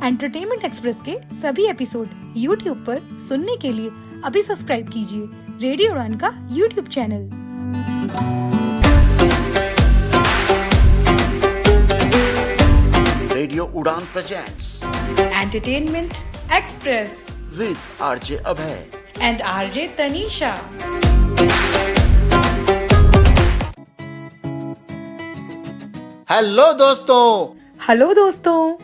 Entertainment express के सभी episode YouTube पर सुनने के लिए अभी सब्सक्राइब कीजिए रेडियो उड़ान का YouTube channel. Radio Udaan presents entertainment express with RJ Abhay and RJ Tanisha. Hello दोस्तों,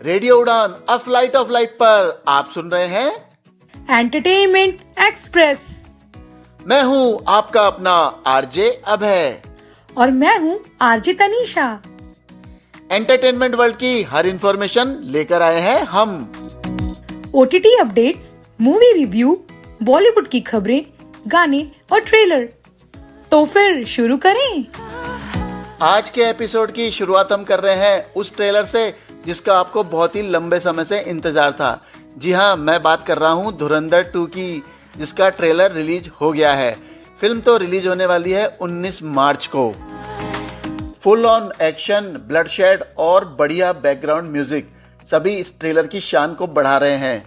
radio Udaan a flight of light पर आप सुन रहे हैं एंटरटेनमेंट एक्सप्रेस। मैं हूँ आपका अपना आरजे अभय और मैं हूँ आरजे तनीषा। एंटरटेनमेंट वर्ल्ड की हर इंफॉर्मेशन लेकर आए हैं हम। OTT updates, movie review, Bollywood की खबरें, गाने और ट्रेलर। तो फिर शुरू करें। आज के एपिसोड की शुरुआत हम कर रहे हैं उस ट्रेलर से जिसका आपको बहुत ही लंबे समय से इंतजार था। जी हाँ, मैं बात कर रहा हूँ धुरंधर 2 की, जिसका ट्रेलर रिलीज हो गया है। फिल्म तो रिलीज होने वाली है 19 मार्च को। फुल ऑन एक्शन, ब्लडशेड और बढ़िया बैकग्राउंड म्यूजिक सभी इस ट्रेलर की शान को बढ़ा रहे हैं।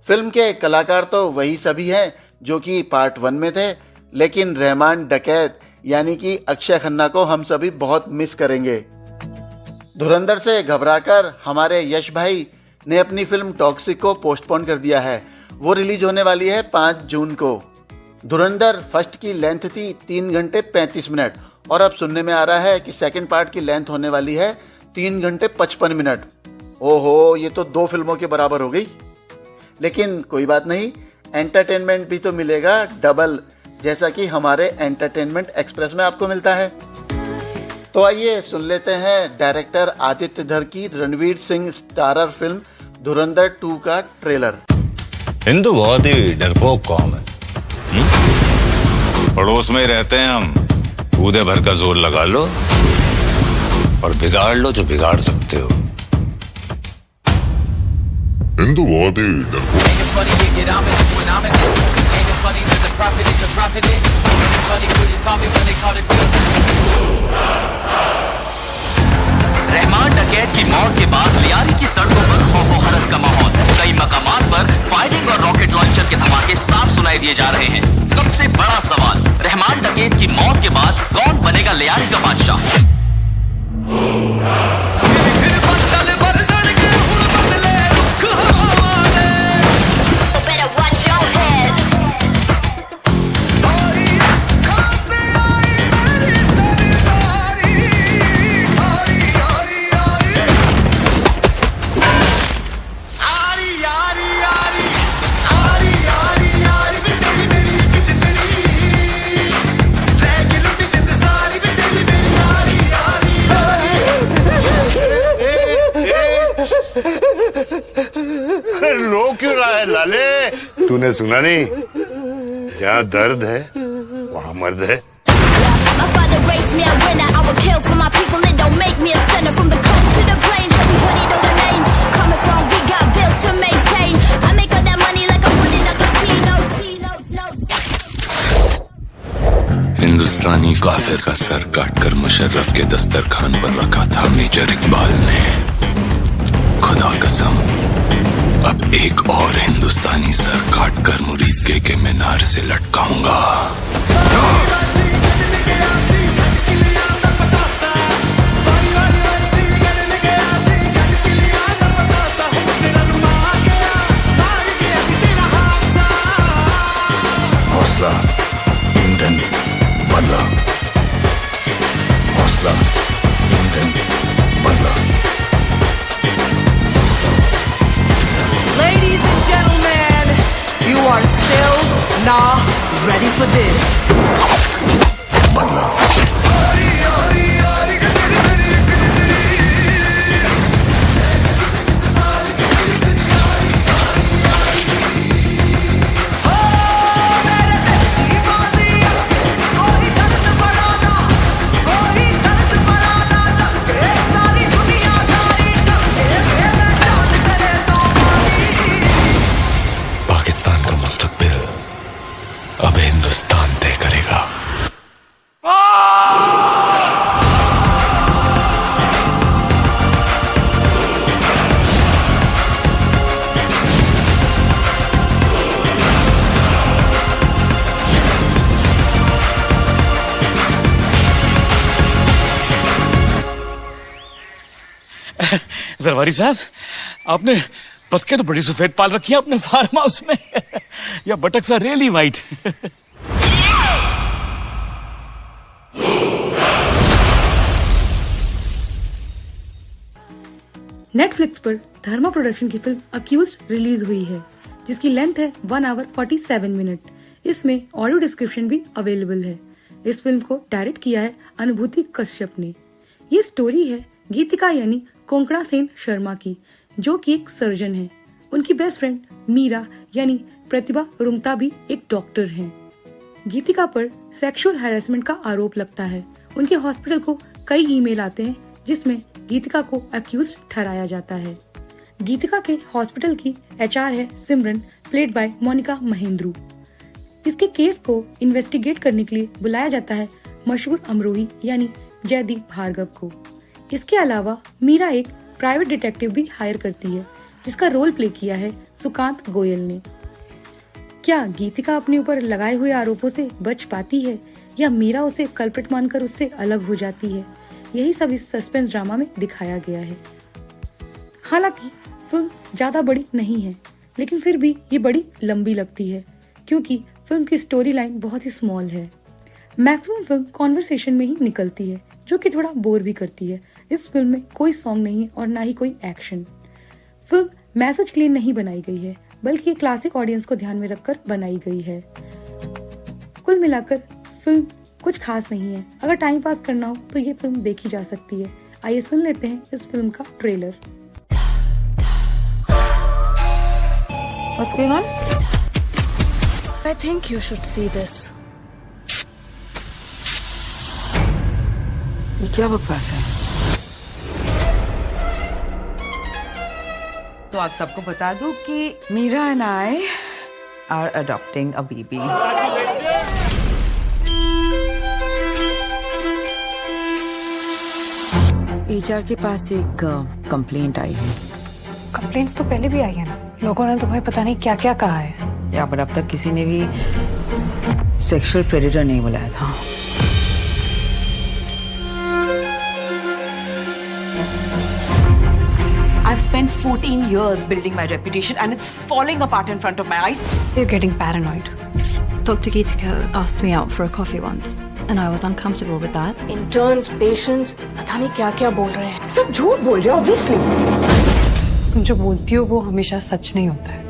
फिल्म के कलाकार तो वही सभी हैं जो कि पार्ट 1 में थे, लेकिन रहमान डकैत यानी कि अक्षय खन्ना को हम सभी बहुत मिस करेंगे। धुरंधर से घबराकर हमारे यश भाई ने अपनी फिल्म टॉक्सिक को पोस्टपोन कर दिया है। वो रिलीज होने वाली है 5 जून को। धुरंधर फर्स्ट की लेंथ थी 3 घंटे 35 मिनट और अब सुनने में आ रहा है कि सेकंड पार्ट की लेंथ होने वाली है 3 घंटे 55 मिनट। ओहो, ये तो 2 फिल्मों के बराबर हो गई। लेकिन कोई बात नहीं, एंटरटेनमेंट भी तो मिलेगा डबल, जैसा कि हमारे एंटरटेनमेंट एक्सप्रेस में आपको मिलता है। तो आइए सुन लेते हैं डायरेक्टर आदित्य धर की रणवीर सिंह स्टारर फिल्म धुरंधर 2 का ट्रेलर। हिंदू बहुत ही डरपोक कौम है। पड़ोस में रहते हैं हम, कूदे भर का जोर लगा लो और बिगाड़ लो जो बिगाड़ सकते हो। हिंदू बहुत ही डरपोक। रहमान डकैत की मौत के बाद लियारी की सड़कों पर खौफो हरस का माहौल। कई मकामात पर फायरिंग और रॉकेट लॉन्चर के धमाके साफ सुनाई दिए जा रहे हैं। सबसे बड़ा सवाल, रहमान डकैत की मौत के बाद कौन बनेगा लियारी का बादशाह? अरे रो क्यों रहा है लाले? तूने सुना नहीं? जहाँ दर्द है वहाँ मर्द है। हिंदुस्तानी काफिर का सर काटकर मुशर्रफ के दस्तरखान पर रखा था मेजर इकबाल ने। खुदा कसम, अब एक और हिंदुस्तानी सर काटकर मुरीद के मीनार से लटकाऊंगा। हौसला, ईंधन, बदला। हौसला, ईंधन, बदला। Ladies and gentlemen, you are still not ready for this. बदला। पाकिस्तान का मुस्तकबिल अब हिंदुस्तान तय करेगा। जरवारी साहब, आपने बतखें तो बड़ी सफेद पाल रखी है अपने फार्म हाउस में। या buttocks are really white. Netflix पर धर्मा प्रोडक्शन की फिल्म अक्यूज्ड रिलीज हुई है, जिसकी लेंथ है 1 आवर 47 मिनट। इसमें ऑडियो डिस्क्रिप्शन भी अवेलेबल है। इस फिल्म को डायरेक्ट किया है अनुभूति कश्यप ने। ये स्टोरी है गीतिका यानी कोंकणा सेन शर्मा की, जो कि एक सर्जन है। उनकी बेस्ट फ्रेंड मीरा यानी प्रतिभा रुंगता भी एक डॉक्टर हैं। गीतिका पर सेक्सुअल हैरेसमेंट का आरोप लगता है। उनके हॉस्पिटल को कई ईमेल आते हैं जिसमें गीतिका को अक्यूज ठहराया जाता है। गीतिका के हॉस्पिटल की एचआर है सिमरन, प्लेड बाय मोनिका महेंद्रू। इसके केस को इन्वेस्टिगेट करने के लिए बुलाया जाता है मशहूर अमरोही यानी जयदीप भार्गव को। इसके अलावा मीरा एक प्राइवेट डिटेक्टिव भी हायर करती है, जिसका रोल प्ले किया है सुकांत गोयल ने। क्या गीतिका अपने ऊपर लगाए हुए आरोपों से बच पाती है या मीरा उसे कल्प्रिट मानकर उससे अलग हो जाती है? यही सब इस सस्पेंस ड्रामा में दिखाया गया है। हालांकि फिल्म ज्यादा बड़ी नहीं है, लेकिन फिर भी ये बड़ी लंबी लगती है क्योंकि फिल्म की स्टोरी लाइन बहुत ही स्मॉल है। मैक्सिमम फिल्म कॉन्वर्सेशन में ही निकलती है, जो कि थोड़ा बोर भी करती है। इस फिल्म में कोई सॉन्ग नहीं है और ना ही कोई एक्शन। फिल्म मैसेज के लिए नहीं बनाई गई है, बल्कि ये क्लासिक ऑडियंस को ध्यान में रखकर बनाई गई है। कुल मिलाकर फिल्म कुछ खास नहीं है। अगर टाइम पास करना हो तो ये फिल्म देखी जा सकती है। आइए सुन लेते हैं इस फिल्म का trailer. What's going on? I think you should see this. ये क्या बकवास है? तो आप सबको बता दूं कि Meera and I are adopting a baby. HR के पास एक कंप्लेंट आई है। कंप्लेंट्स तो पहले भी आई है ना। लोगों ने तुम्हें पता नहीं क्या क्या कहा है। या पर अब तक किसी ने भी सेक्सुअल प्रेडेटर नहीं बुलाया था। I've spent 14 years building my reputation and it's falling apart in front of my eyes. You're getting paranoid. Dr. Geetika asked me out for a coffee once and I was uncomfortable with that. Interns, patients, पता नहीं क्या-क्या बोल रहे हैं। सब झूठ बोल रहे हो obviously. तुम जो बोलती हो वो हमेशा सच नहीं होता है।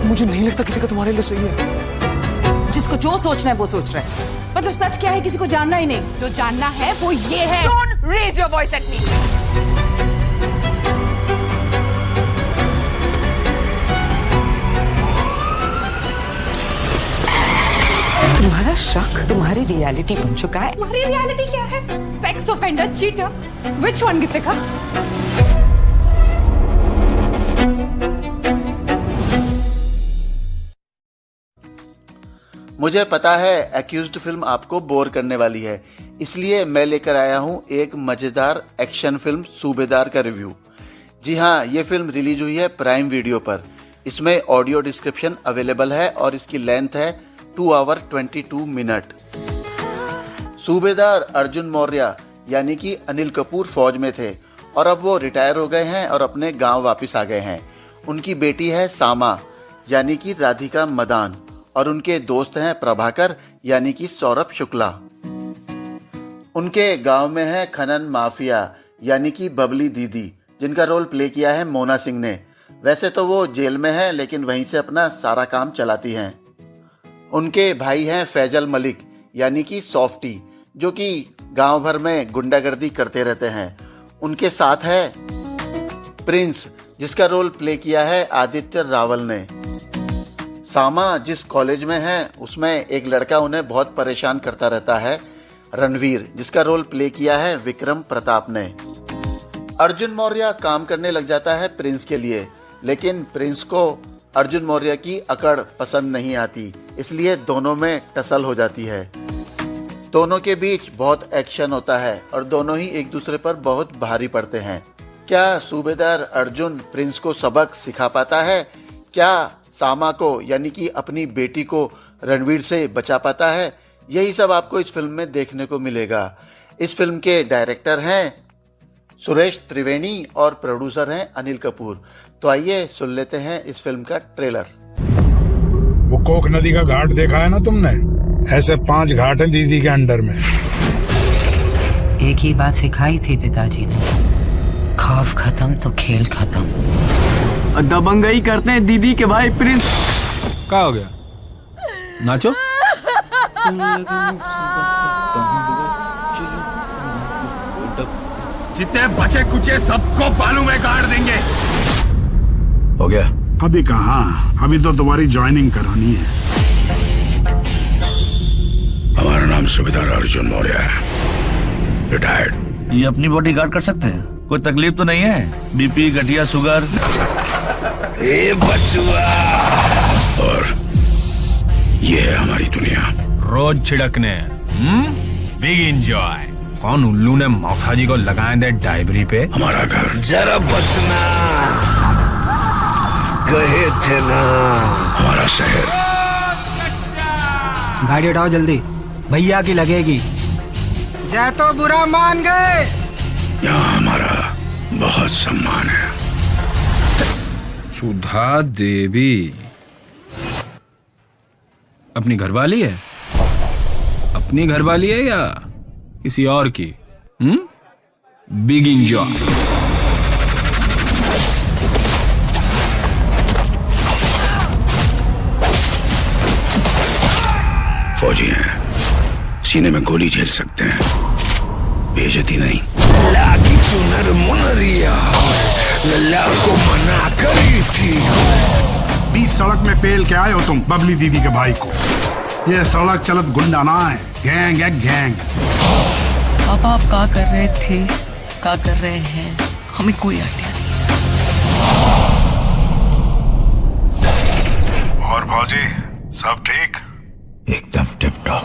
मुझे नहीं लगता गीतिका तुम्हारे लिए सही है। जिसको जो सोचना है वो सोच रहा है। मतलब सच क्या है किसी को जानना ही नहीं। जो जानना है वो ये है। Don't raise your voice at me. तुम्हारा शक तुम्हारी रियलिटी बन चुका है। तुम्हारी रियलिटी क्या है? Sex offender, cheater. Which one, गीतिका? मुझे पता है एक्यूज्ड फिल्म आपको बोर करने वाली है, इसलिए मैं लेकर आया हूं एक मजेदार एक्शन फिल्म सूबेदार का रिव्यू। जी हाँ, ये फिल्म रिलीज हुई है प्राइम वीडियो पर। इसमें ऑडियो डिस्क्रिप्शन अवेलेबल है और इसकी लेंथ है 2 आवर 22 मिनट। सूबेदार अर्जुन मौर्य यानी कि अनिल कपूर फौज में थे और अब वो रिटायर हो गए हैं और अपने गांव वापस आ गए हैं। उनकी बेटी है सामा यानी कि राधिका मदान और उनके दोस्त हैं प्रभाकर यानी कि सौरभ शुक्ला। उनके गांव में है खनन माफिया यानी कि बबली दीदी, जिनका रोल प्ले किया है मोना सिंह ने। वैसे तो वो जेल में है, लेकिन वहीं से अपना सारा काम चलाती हैं। उनके भाई हैं फैजल मलिक यानी कि सॉफ्टी, जो कि गांव भर में गुंडागर्दी करते रहते हैं। उनके साथ है प्रिंस, जिसका रोल प्ले किया है आदित्य रावल ने। सामा जिस कॉलेज में है उसमें एक लड़का उन्हें बहुत परेशान करता रहता है, रणवीर, जिसका रोल प्ले किया है विक्रम प्रताप ने। अर्जुन मौर्य काम करने लग जाता है प्रिंस के लिए, लेकिन प्रिंस को अर्जुन मौर्य की अकड़ पसंद नहीं आती, इसलिए दोनों में टसल हो जाती है। दोनों के बीच बहुत एक्शन होता है और दोनों ही एक दूसरे पर बहुत भारी पड़ते हैं। क्या सूबेदार अर्जुन प्रिंस को सबक सिखा पाता है? क्या सामा को यानी कि अपनी बेटी को रणवीर से बचा पाता है? यही सब आपको इस फिल्म में देखने को मिलेगा। इस फिल्म के डायरेक्टर हैं सुरेश त्रिवेणी और प्रोड्यूसर हैं अनिल कपूर। तो आइए सुन लेते हैं इस फिल्म का ट्रेलर। वो कोक नदी का घाट देखा है ना तुमने? ऐसे 5 घाट हैं दीदी के अंडर में। एक ही बात सिखाई थी पिताजी ने, खौफ खत्म तो खेल खत्म। दबंगई करते हैं दीदी के भाई प्रिंस। क्या हो गया? नाचो। जितने बचे कुचे सबको बालू में गाड़ देंगे। हो गया? अभी कहाँ, अभी तो तुम्हारी ज्वाइनिंग करानी है। हमारा नाम सूबेदार अर्जुन मौर्य है, रिटायर्ड। ये अपनी बॉडी गार्ड कर सकते हैं? कोई तकलीफ तो नहीं है? बीपी, गठिया, शुगर? ए बचुआ। और ये है हमारी दुनिया। रोज छिड़कने। Big enjoy. कौन उल्लू ने मौसाजी को लगाए दे डायबरी पे? हमारा घर। जरा बचना, कहे थे ना। हमारा शहर। गाड़ी उठाओ जल्दी, भैया की लगेगी। जय तो बुरा मान गए। यहाँ हमारा बहुत सम्मान है। सुधा देवी अपनी घरवाली है? अपनी घरवाली है या किसी और की? Big enjoy. फौजी हैं, सीने में गोली झेल सकते हैं, बेइज्जती नहीं। लागी चुनर मुनरिया लल्ला को मना करी थी। 20 सड़क में पेल के आए हो तुम बबली दीदी के भाई को। ये सड़क चलत गुंडा ना है, गैंग है गैंग। पापा आप क्या कर रहे थे, क्या कर रहे हैं, हमें कोई आइडिया नहीं। और फौजी सब ठीक? एकदम टिप टॉप।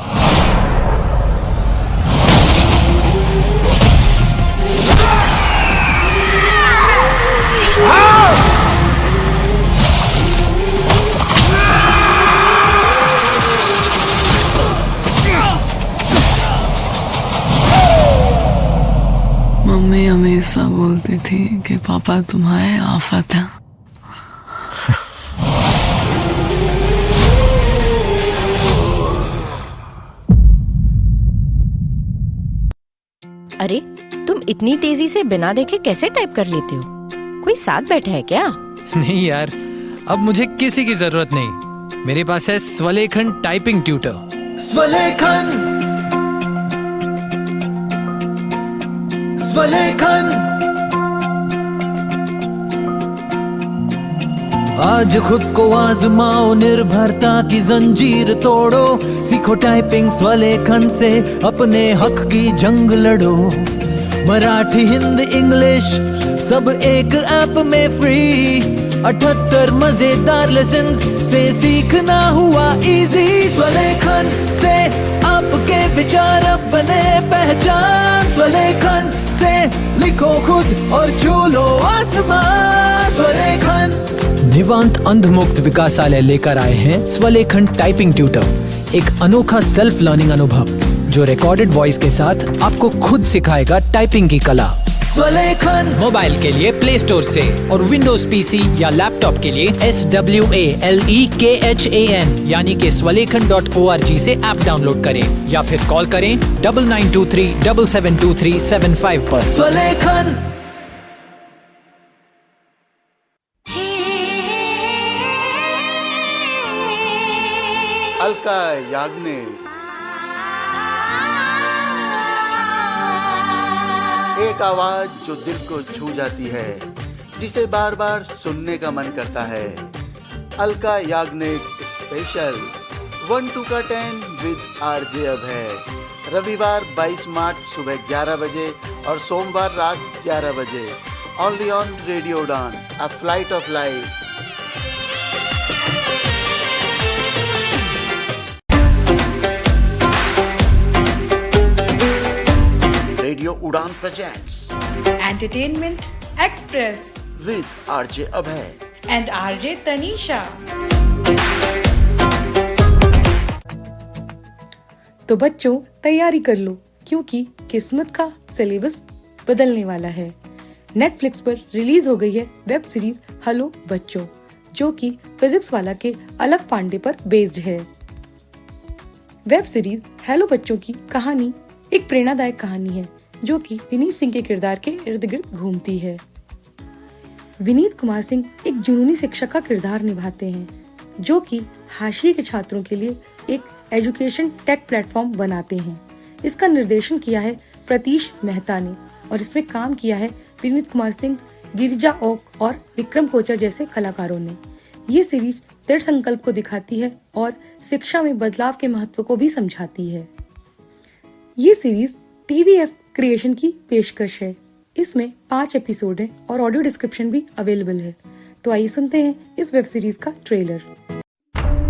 मम्मी हमेशा बोलती थी कि पापा तुम्हारे आफत है। अरे तुम इतनी तेजी से बिना देखे कैसे टाइप कर लेते हो? कोई साथ बैठा है क्या? नहीं यार, अब मुझे किसी की जरूरत नहीं। मेरे पास है स्वलेखन टाइपिंग ट्यूटर। स्वलेखन, स्वलेखन। आज खुद को आजमाओ, निर्भरता की जंजीर तोड़ो। सीखो टाइपिंग स्वलेखन से, अपने हक की जंग लड़ो। मराठी, हिंदी, इंग्लिश सब एक ऐप में फ्री। 78 मजेदार लेसन्स से सीखना हुआ इजी। स्वलेखन से आपके विचार अब बने पहचान। स्वलेखन से लिखो खुद और छू लो आसमान। स्वलेखन। निवांत अंधमुक्त विकासालय लेकर आए हैं स्वलेखन टाइपिंग ट्यूटर, एक अनोखा सेल्फ लर्निंग अनुभव जो रिकॉर्डेड वॉइस के साथ आपको खुद सिखाएगा टाइपिंग की कला। स्वलेखन मोबाइल के लिए प्ले स्टोर से और विंडोज पीसी या लैपटॉप के लिए SWALEKHAN यानी कि swalekan.org से ऐप डाउनलोड करें या फिर कॉल करें 9923772375 पर। स्वलेखन। अलका याग्निक, एक आवाज जो दिल को छू जाती है, जिसे बार बार सुनने का मन करता है। अलका याग्निक स्पेशल 1-2 का 10 विद आरजे अभय। रविवार 22 मार्च सुबह 11 बजे और सोमवार रात 11 बजे। Only on radio Udaan, a flight of life. Radio Udaan presents entertainment express with RJ Abhay and RJ Tanisha. तो बच्चों तैयारी कर लो, क्योंकि किस्मत का सिलेबस बदलने वाला है। नेटफ्लिक्स पर रिलीज हो गई है वेब सीरीज हेलो बच्चों, जो कि फिजिक्स वाला के अलग पांडे पर बेस्ड है। वेब सीरीज हेलो बच्चों की कहानी एक प्रेरणादायक कहानी है, जो कि विनीत सिंह के किरदार के इर्द गिर्द घूमती है। विनीत कुमार सिंह एक जुनूनी शिक्षक का किरदार निभाते हैं, जो कि हाशिए के छात्रों के लिए एक एजुकेशन टेक प्लेटफॉर्म बनाते हैं। इसका निर्देशन किया है प्रतीश मेहता ने और इसमें काम किया है विनीत कुमार सिंह, गिरिजा ओक और विक्रम कोचर जैसे कलाकारों ने। ये सीरीज दृढ़ संकल्प को दिखाती है और शिक्षा में बदलाव के महत्व को भी समझाती है। ये सीरीज TVF क्रिएशन की पेशकश है। इसमें 5 एपिसोड है और ऑडियो डिस्क्रिप्शन भी अवेलेबल है। तो आइए सुनते हैं इस वेब सीरीज का ट्रेलर।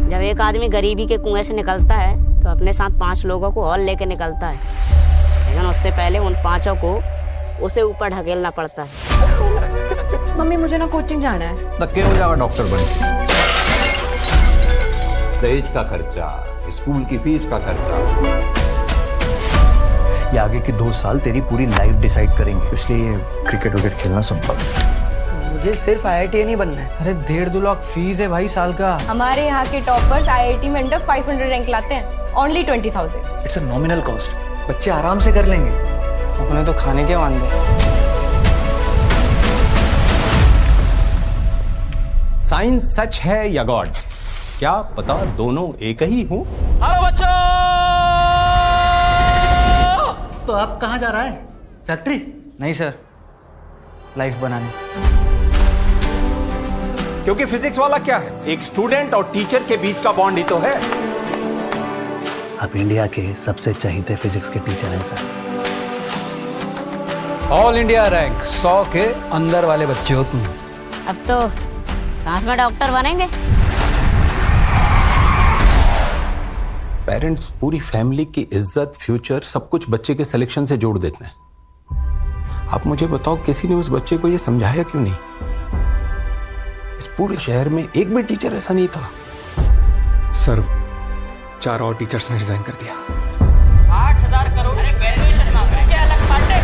जब एक आदमी गरीबी के कुएं से निकलता है तो अपने साथ 5 लोगों को और लेकर निकलता है, लेकिन उससे पहले उन 5 को उसे ऊपर ढकेलना पड़ता है। मम्मी मुझे ना कोचिंग जाना है। धक्के हो जाएगा डॉक्टर बन। दहेज का खर्चा, स्कूल की फीस का खर्चा, ये आगे के 2 साल तेरी पूरी लाइफ डिसाइड करेंगे, इसलिए क्रिकेट विकेट खेलना संभव। मुझे सिर्फ IIT नहीं बनना है। अरे 1.5-2 लाख फीस है भाई साल का। हमारे यहाँ के टॉपर्स IIT में अंडर 500 रैंक लाते हैं, only 20,000। It's a nominal cost, बच्चे आराम से कर लेंगे। अपने तो खाने के वांदे। साइंस सच है या गॉड, क्या पता दोनों एक ही हूँ। हेलो बच्चों! तो आप कहाँ जा रहा है? फैक्ट्री? नहीं सर, लाइफ बनाने। क्योंकि फिजिक्स वाला क्या है, एक स्टूडेंट और टीचर के बीच का बॉन्ड ही तो है। आप इंडिया के सबसे चहीते फिजिक्स के टीचर हैं सर। ऑल इंडिया रैंक 100 के अंदर वाले बच्चे हो तुम। अब तो साथ में डॉक्टर बनेंगे। पेरेंट्स पूरी फैमिली की इज्जत, फ्यूचर सब कुछ बच्चे के सिलेक्शन से जोड़ देते हैं। आप मुझे बताओ, किसी ने उस बच्चे को ये समझाया क्यों नहीं? इस पूरे शहर में एक भी टीचर ऐसा नहीं था। सर 4 और टीचर्स ने रिजाइन कर दिया। 8,000 करोड़ वैल्यूएशन मांग रहे हैं, क्या अलग फाटे?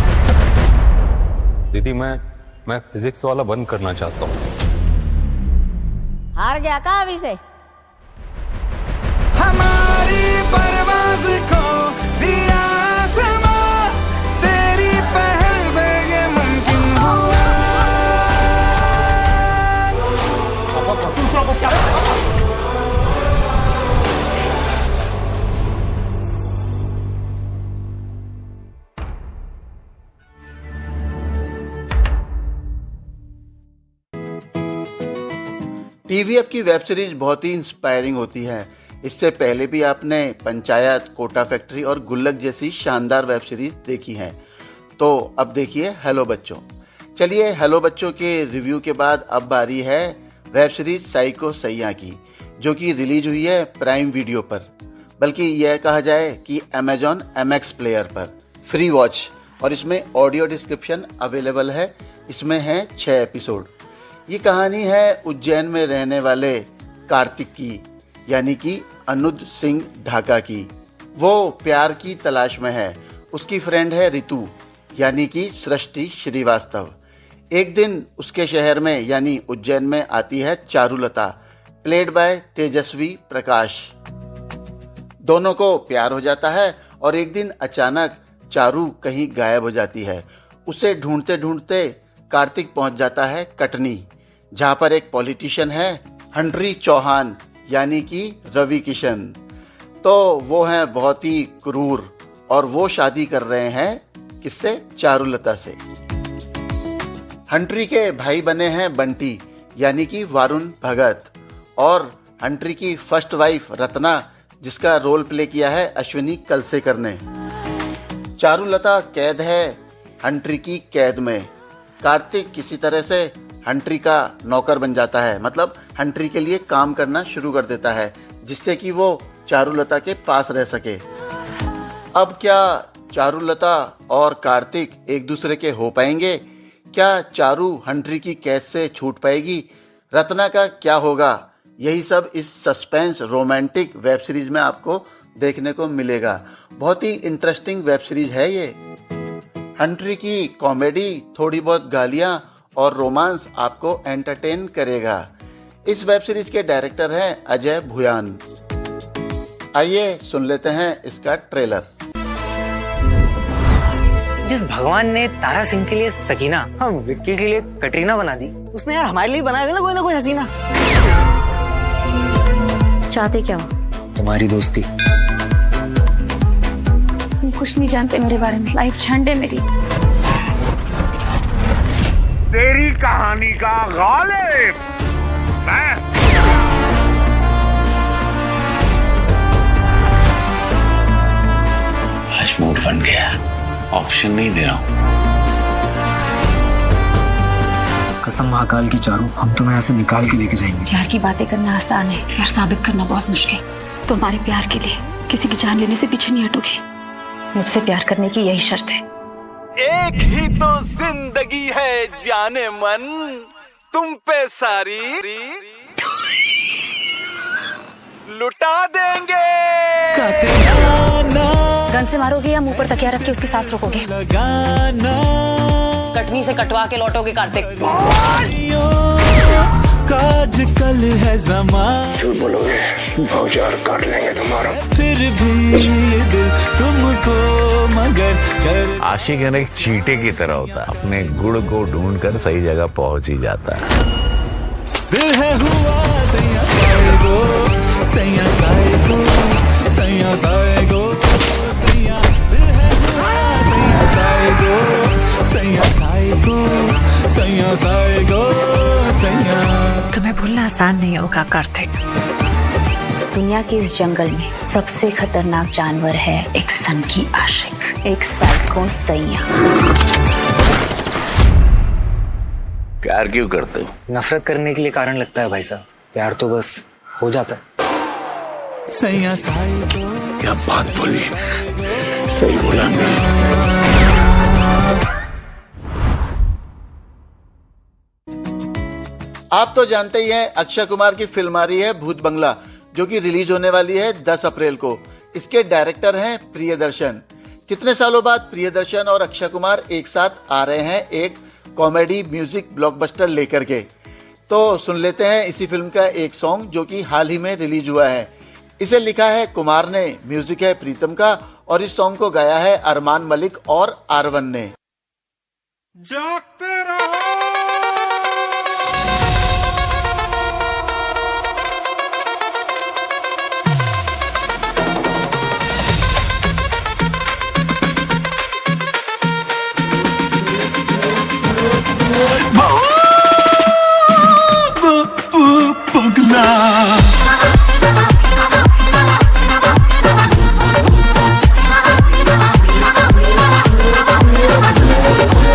दीदी मैं फिजिक्स वाला बंद करना चाहता हूँ। हार गया का अभी से? हमारी परवाज़ खो दिया आसमां, तेरी पहल से ये मुमकिन हुआ। दूसरों को क्या TVF की वेब सीरीज बहुत ही इंस्पायरिंग होती है। इससे पहले भी आपने पंचायत, कोटा फैक्ट्री और गुल्लक जैसी शानदार वेब सीरीज देखी हैं। तो अब देखिए हेलो बच्चों। चलिए हेलो बच्चों के रिव्यू के बाद अब बारी है वेब सीरीज साइको सैया की, जो कि रिलीज हुई है प्राइम वीडियो पर, बल्कि यह कहा जाए कि Amazon MX प्लेयर पर फ्री वॉच, और इसमें ऑडियो डिस्क्रिप्शन अवेलेबल है। इसमें हैं 6 एपिसोड। ये कहानी है उज्जैन में रहने वाले कार्तिक की, यानी कि अनुज सिंह ढाका की। वो प्यार की तलाश में है। उसकी फ्रेंड है रितु, यानी कि सृष्टि श्रीवास्तव। एक दिन उसके शहर में यानी उज्जैन में आती है चारुलता, प्लेड बाय तेजस्वी प्रकाश। दोनों को प्यार हो जाता है और एक दिन अचानक चारू कहीं गायब हो जाती है। उसे ढूंढते ढूंढते कार्तिक पहुंच जाता है कटनी, जहां पर एक पॉलिटिशियन है हंड्री चौहान, यानी कि रवि किशन। तो वो हैं बहुत ही क्रूर और वो शादी कर रहे हैं किससे? चारुलता से। हंट्री के भाई बने हैं बंटी, यानी कि वरुण भगत, और हंट्री की फर्स्ट वाइफ रत्ना, जिसका रोल प्ले किया है अश्विनी कलसेकर ने। चारुलता कैद है हंट्री की कैद में। कार्तिक किसी तरह से हंट्री का नौकर बन जाता है, मतलब हंट्री के लिए काम करना शुरू कर देता है, जिससे कि वो चारुलता के पास रह सके। अब क्या चारुलता और कार्तिक एक दूसरे के हो पाएंगे? क्या चारू हंट्री की कैद से छूट पाएगी? रत्ना का क्या होगा? यही सब इस सस्पेंस रोमांटिक वेब सीरीज में आपको देखने को मिलेगा। बहुत ही इंटरेस्टिंग वेब सीरीज है ये। हंट्री की कॉमेडी, थोड़ी बहुत गालियां और रोमांस आपको एंटरटेन करेगा। इस वेब सीरीज के डायरेक्टर हैं अजय भुयान। आइए सुन लेते हैं इसका ट्रेलर। जिस भगवान ने तारा सिंह के लिए सकीना, हम विक्की के लिए कटरीना बना दी, उसने यार हमारे लिए बनाएगा ना कोई हसीना। चाहते क्या हो? तुम्हारी दोस्ती। तुम कुछ नहीं जानते मेरे बारे में। लाइफ झंड है मेरी। तेरी कहानी का गालिब मैं। आज मूड बन गया, ऑप्शन नहीं दे रहा हूं। कसम महाकाल की चारू, हम तुम्हें यहाँ से निकाल के लेके जाएंगे। प्यार की बातें करना आसान है, प्यार साबित करना बहुत मुश्किल। तुम्हारे प्यार के लिए किसी की जान लेने से पीछे नहीं हटोगे। मुझसे प्यार करने की यही शर्त है। एक ही तो जिंदगी है जाने मन, तुम पे सारी लुटा देंगे। गन से मारोगे या मुंह पर तकिया रख के उसकी सांस रोकोगे? कटनी से कटवा के लौटोगे कार्तिक। कल है ज़माना। झूठ बोलोगे भौचार काट लेंगे तुम्हारा। फिर भी दिल तुमको मगर आशिक है ना एक चींटे की तरह होता है, अपने गुड़ को ढूंढकर सही जगह पहुंच ही जाता है। दिल है हुआ सैया साएगो, सैया साएगो, सैया साएगो, सैया दिल है हुआ सैया साएगो, सैया साएगो, सैया साएगो, सैया। तुम्हें भूलना आसान नहीं होगा कार्तिक। दुनिया के इस जंगल में सबसे खतरनाक जानवर है एक सन की आशिक, एक साइको सैया। प्यार क्यों करते हो? नफरत करने के लिए कारण लगता है भाई साहब, प्यार तो बस हो जाता है। सैया साएगो। क्या बात बोली, सही बोला मैं। आप तो जानते ही हैं अक्षय कुमार की फिल्म आ रही है भूत बंगला, जो कि रिलीज होने वाली है 10 अप्रैल को। इसके डायरेक्टर हैं प्रियदर्शन। कितने सालों बाद प्रियदर्शन और अक्षय कुमार एक साथ आ रहे हैं एक कॉमेडी म्यूजिक ब्लॉकबस्टर लेकर के। तो सुन लेते हैं इसी फिल्म का एक सॉन्ग जो कि हाल ही में रिलीज हुआ है। इसे लिखा है कुमार ने, म्यूजिक है प्रीतम का, और इस सॉन्ग को गाया है अरमान मलिक और आरवन ने। जागते रहो। बंगला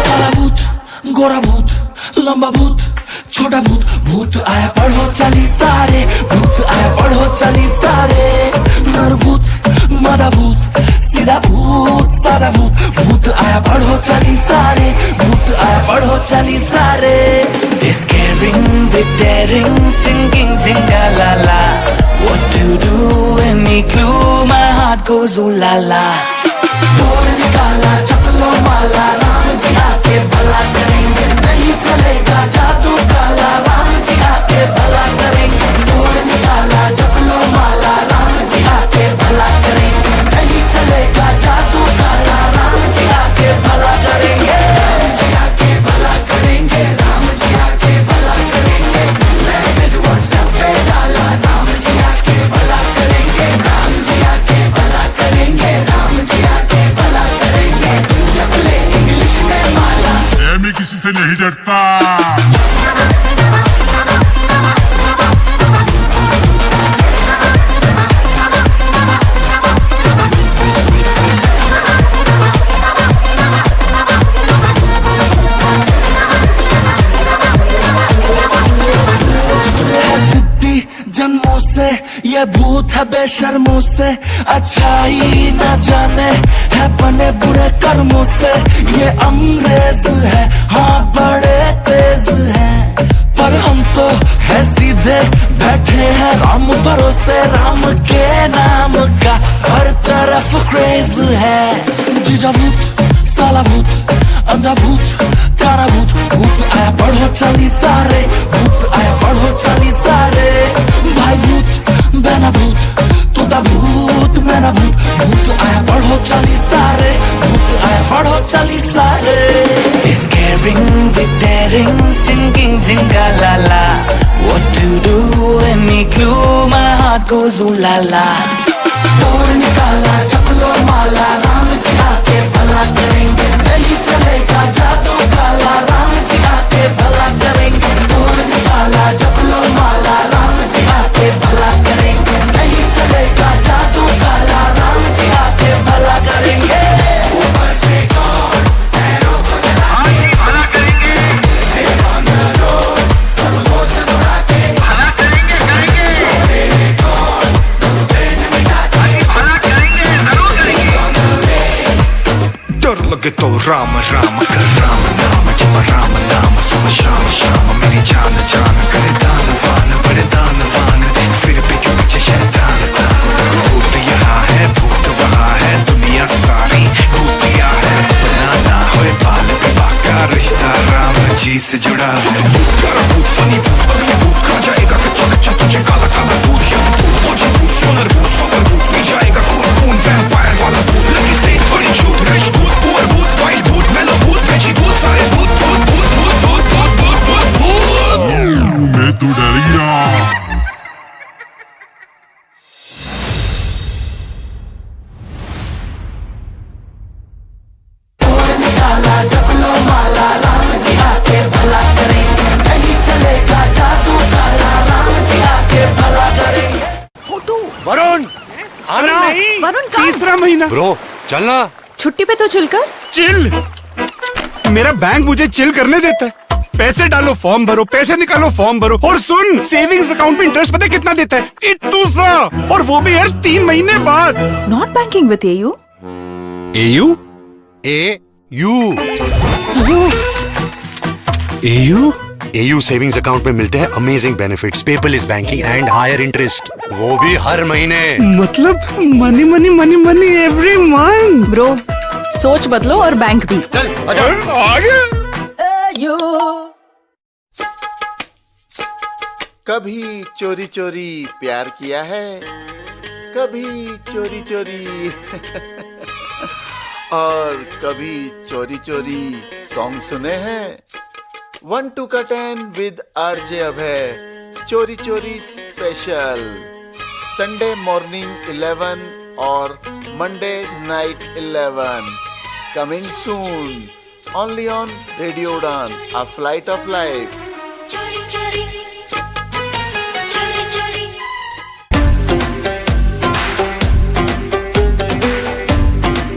काला भूत, गोरा भूत, लंबा भूत, छोटा भूत, भूत आया पढ़ो चली सारे, भूत आया पढ़ो चली सारे। नर भूत, मादा भूत, सीधा भूत, सादा भूत, भूत आया पढ़ो चली सारे, भूत आया पढ़ो चली सारे। This caring, with daring, singing, jingalala. What to do? Any clue? My heart goes ooh la la. तोड़ निकाला चपलो माला, राम जी आके भला करेंगे, नहीं चलेगा जादू काला, राम जी आके भला करेंगे। तोड़ निकाला चपलो माला, राम जी आके भला करेंगे, नहीं चलेगा जादू काला, राम जी आके भला करेंगे, राम जी आके भला करेंगे, राम जी आके भला करेंगे। मैसेज व्हाट्सएप पे डाला, राम जी आके भला करेंगे, राम जी आके भला करेंगे, राम जी आके भला करेंगे। जब ले इंग्लिश में माला, मैं किसी से नहीं डरता। जन्मों से ये भूत है बेशर्मों से, अच्छाई न जाने है बने बुरे कर्मों से। ये अंग्रेज है हाँ बड़े तेज है, पर हम तो है सीधे बैठे हैं राम भरोसे राम के नाम का हर तरफ क्रेज है। जीजा भूत, साला भूत, अंधा भूत, काना भूत, भूत आया पढ़ो चली सारे, भूत आया पढ़ो चली सारे। भाई भूत, बहना भूत, तुदा भूत, मैना भूत, भूत आया पढ़ो चली सारे, भूत आया पढ़ो चली सारे। This caring with daring, singing zingalala. What to do? Any clue? My heart goes ooh la la. तोड़ निकाला चपलो माला, राम जी आके भला करेंगे, नहीं चलेगा जादू काला, राम जी आके भला करेंगे। तोड़ निकाला चपलो माला, राम जी आके भला करेंगे, नहीं चलेगा जादू काला, राम जी आके भला करेंगे। ऊपर से कौन पैरों को जला के भला करेंगे, सब मोच दौड़ा के भला करेंगे, करेंगे कौन ट्रेन मिटा के भला करेंगे, जरूर करेंगे। डर लगे तो राम राम कर, राम नाम जप, राम नाम सुबह शाम शाम, मेरी जान जान करे दानवान, बड़े दानवान, फिर भी क्यों बचे शैतान को। भूत यहाँ है, भूत वहाँ है, दुनिया सारी भूतिया है, अपना ना होए बाल विवाह का रिश्ता राम जी से जुड़ा है। भूत प्यारा भूत, फनी भूत, अगली भूत खा जाएगा कच्चा कच्चा तुझे, काला काला दूध, यम भूत, ओजी भूत, सोनर भूत, सोबर भूत, पी जाएगा खून खून, वैम्पायर वाला भूत, लगी से बड़ी छूट, रिच भूत, पुअर भूत, वाइल्ड भूत, मेलो भूत, वेजी भूत, सारे भूत भूत भूत भूत भूत भूत भूत भूत भूत। मैं तो डर गया। निकाला जपलो माला, राम जी आके भला करेंगे, नहीं चलेगा जादू काला, राम जी आके भला करेंगे। फोटो वरुण आना, वरुण कहाँ? तीसरा महीना ब्रो चलना। छुट्टी पे तो चिल चिल, मेरा बैंक मुझे चिल करने देता है। पैसे डालो फॉर्म भरो, पैसे निकालो फॉर्म भरो, और सुन सेविंग्स अकाउंट में इंटरेस्ट पता है कितना देता है? इतू सा, और वो भी यार 3 महीने बाद। Not banking with AU. AU AU AU AU savings account में मिलते हैं amazing benefits, paperless banking and higher interest, वो भी हर महीने। मतलब money money money money every month. Bro सोच बदलो और बैंक भी। चल आजा आगे। कभी चोरी चोरी प्यार किया है, कभी चोरी चोरी और कभी चोरी चोरी सॉन्ग सुने हैं। 1 to 10 विद आरजे अभय, चोरी चोरी स्पेशल, संडे मॉर्निंग 11 और Monday night 11, coming soon only on radio Udaan, a flight of life.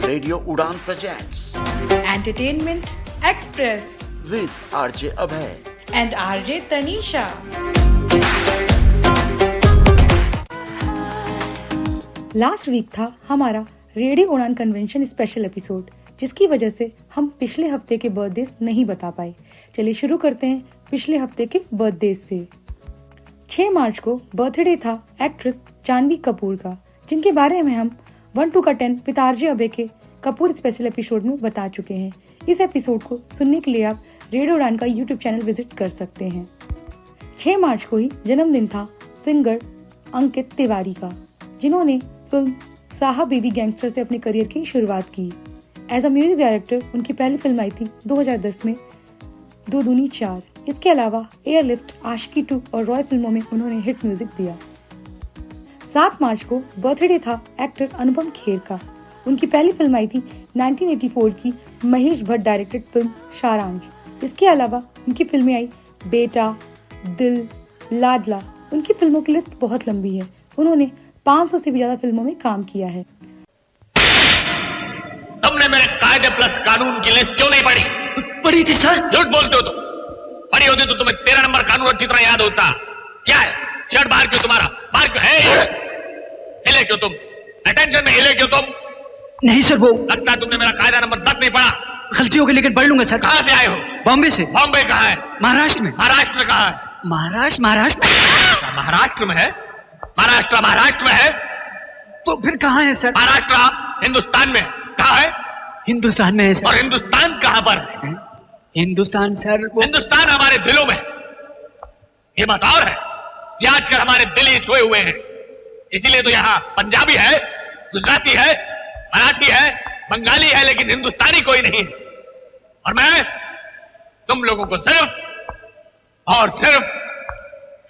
Radio Udaan presents entertainment express with RJ Abhay and RJ Tanisha. Last week था हमारा रेडियो उड़ान कन्वेंशन स्पेशल एपिसोड, जिसकी वजह से हम पिछले हफ्ते के बर्थडे नहीं बता पाए। चलिए शुरू करते हैं पिछले हफ्ते के बर्थडे से। 6 मार्च को बर्थडे था एक्ट्रेस जानवी कपूर का, जिनके बारे में हम 1 to 10 विद आरजे अभय के कपूर स्पेशल एपिसोड में बता चुके हैं। इस एपिसोड को सुनने के लिए आप रेडियो उड़ान का यूट्यूब चैनल विजिट कर सकते हैं। 6 मार्च को ही जन्मदिन था सिंगर अंकित तिवारी का, जिन्होंने फिल्म साहब बेबी गैंगस्टर से अपने करियर की शुरुआत की। एज अ म्यूजिक डायरेक्टर उनकी पहली फिल्म आई थी 2010 में 2 दूनी 4। इसके अलावा एयरलिफ्ट, आशिकी 2 और रॉय फिल्मों में उन्होंने हिट म्यूजिक दिया। 7 मार्च को बर्थडे था एक्टर अनुपम खेर का। उनकी पहली फिल्म आई थी 1984 की महेश भट्ट डायरेक्टेड फिल्म सारांश। इसके अलावा उनकी फिल्में आई बेटा, दिल, लाडला। उनकी फिल्मों की लिस्ट बहुत लंबी है। उन्होंने 500 से भी ज्यादा फिल्मों में काम किया है। तुमने मेरे कायदे प्लस कानून की लिस्ट क्यों नहीं पढ़ी? पढ़ी थी सर। झूठ बोलते हो तुम। पढ़ी होती तो तुम्हें 13 नंबर कानून अच्छी तरह याद होता। क्या है? शर्ट बाहर क्यों तुम्हारा? बाहर क्यों है? हिले क्यों तुम? अटेंशन में हिले क्यों तुम? नहीं सर, वो लगता है तुमने मेरा कायदा नंबर 10 नहीं पढ़ा। गलती हो गई, लेकिन पढ़ लूंगा सर। कहाँ से आए हो? बॉम्बे से। बॉम्बे कहाँ है? महाराष्ट्र में। महाराष्ट्र कहाँ है? महाराष्ट्र में। महाराष्ट्र में है? महाराष्ट्र महाराष्ट्र में है तो फिर कहाँ है सर? महाराष्ट्र हिंदुस्तान में कहाँ है? हिंदुस्तान में है सर। और हिंदुस्तान कहाँ पर है? हिंदुस्तान सर हिंदुस्तान हमारे दिलों में। ये बात और है कि आजकल हमारे दिल ही सोए हुए हैं, इसीलिए तो यहाँ पंजाबी है, गुजराती है, मराठी है, बंगाली है, लेकिन हिंदुस्तानी कोई नहीं है। और मैं तुम लोगों को सिर्फ और सिर्फ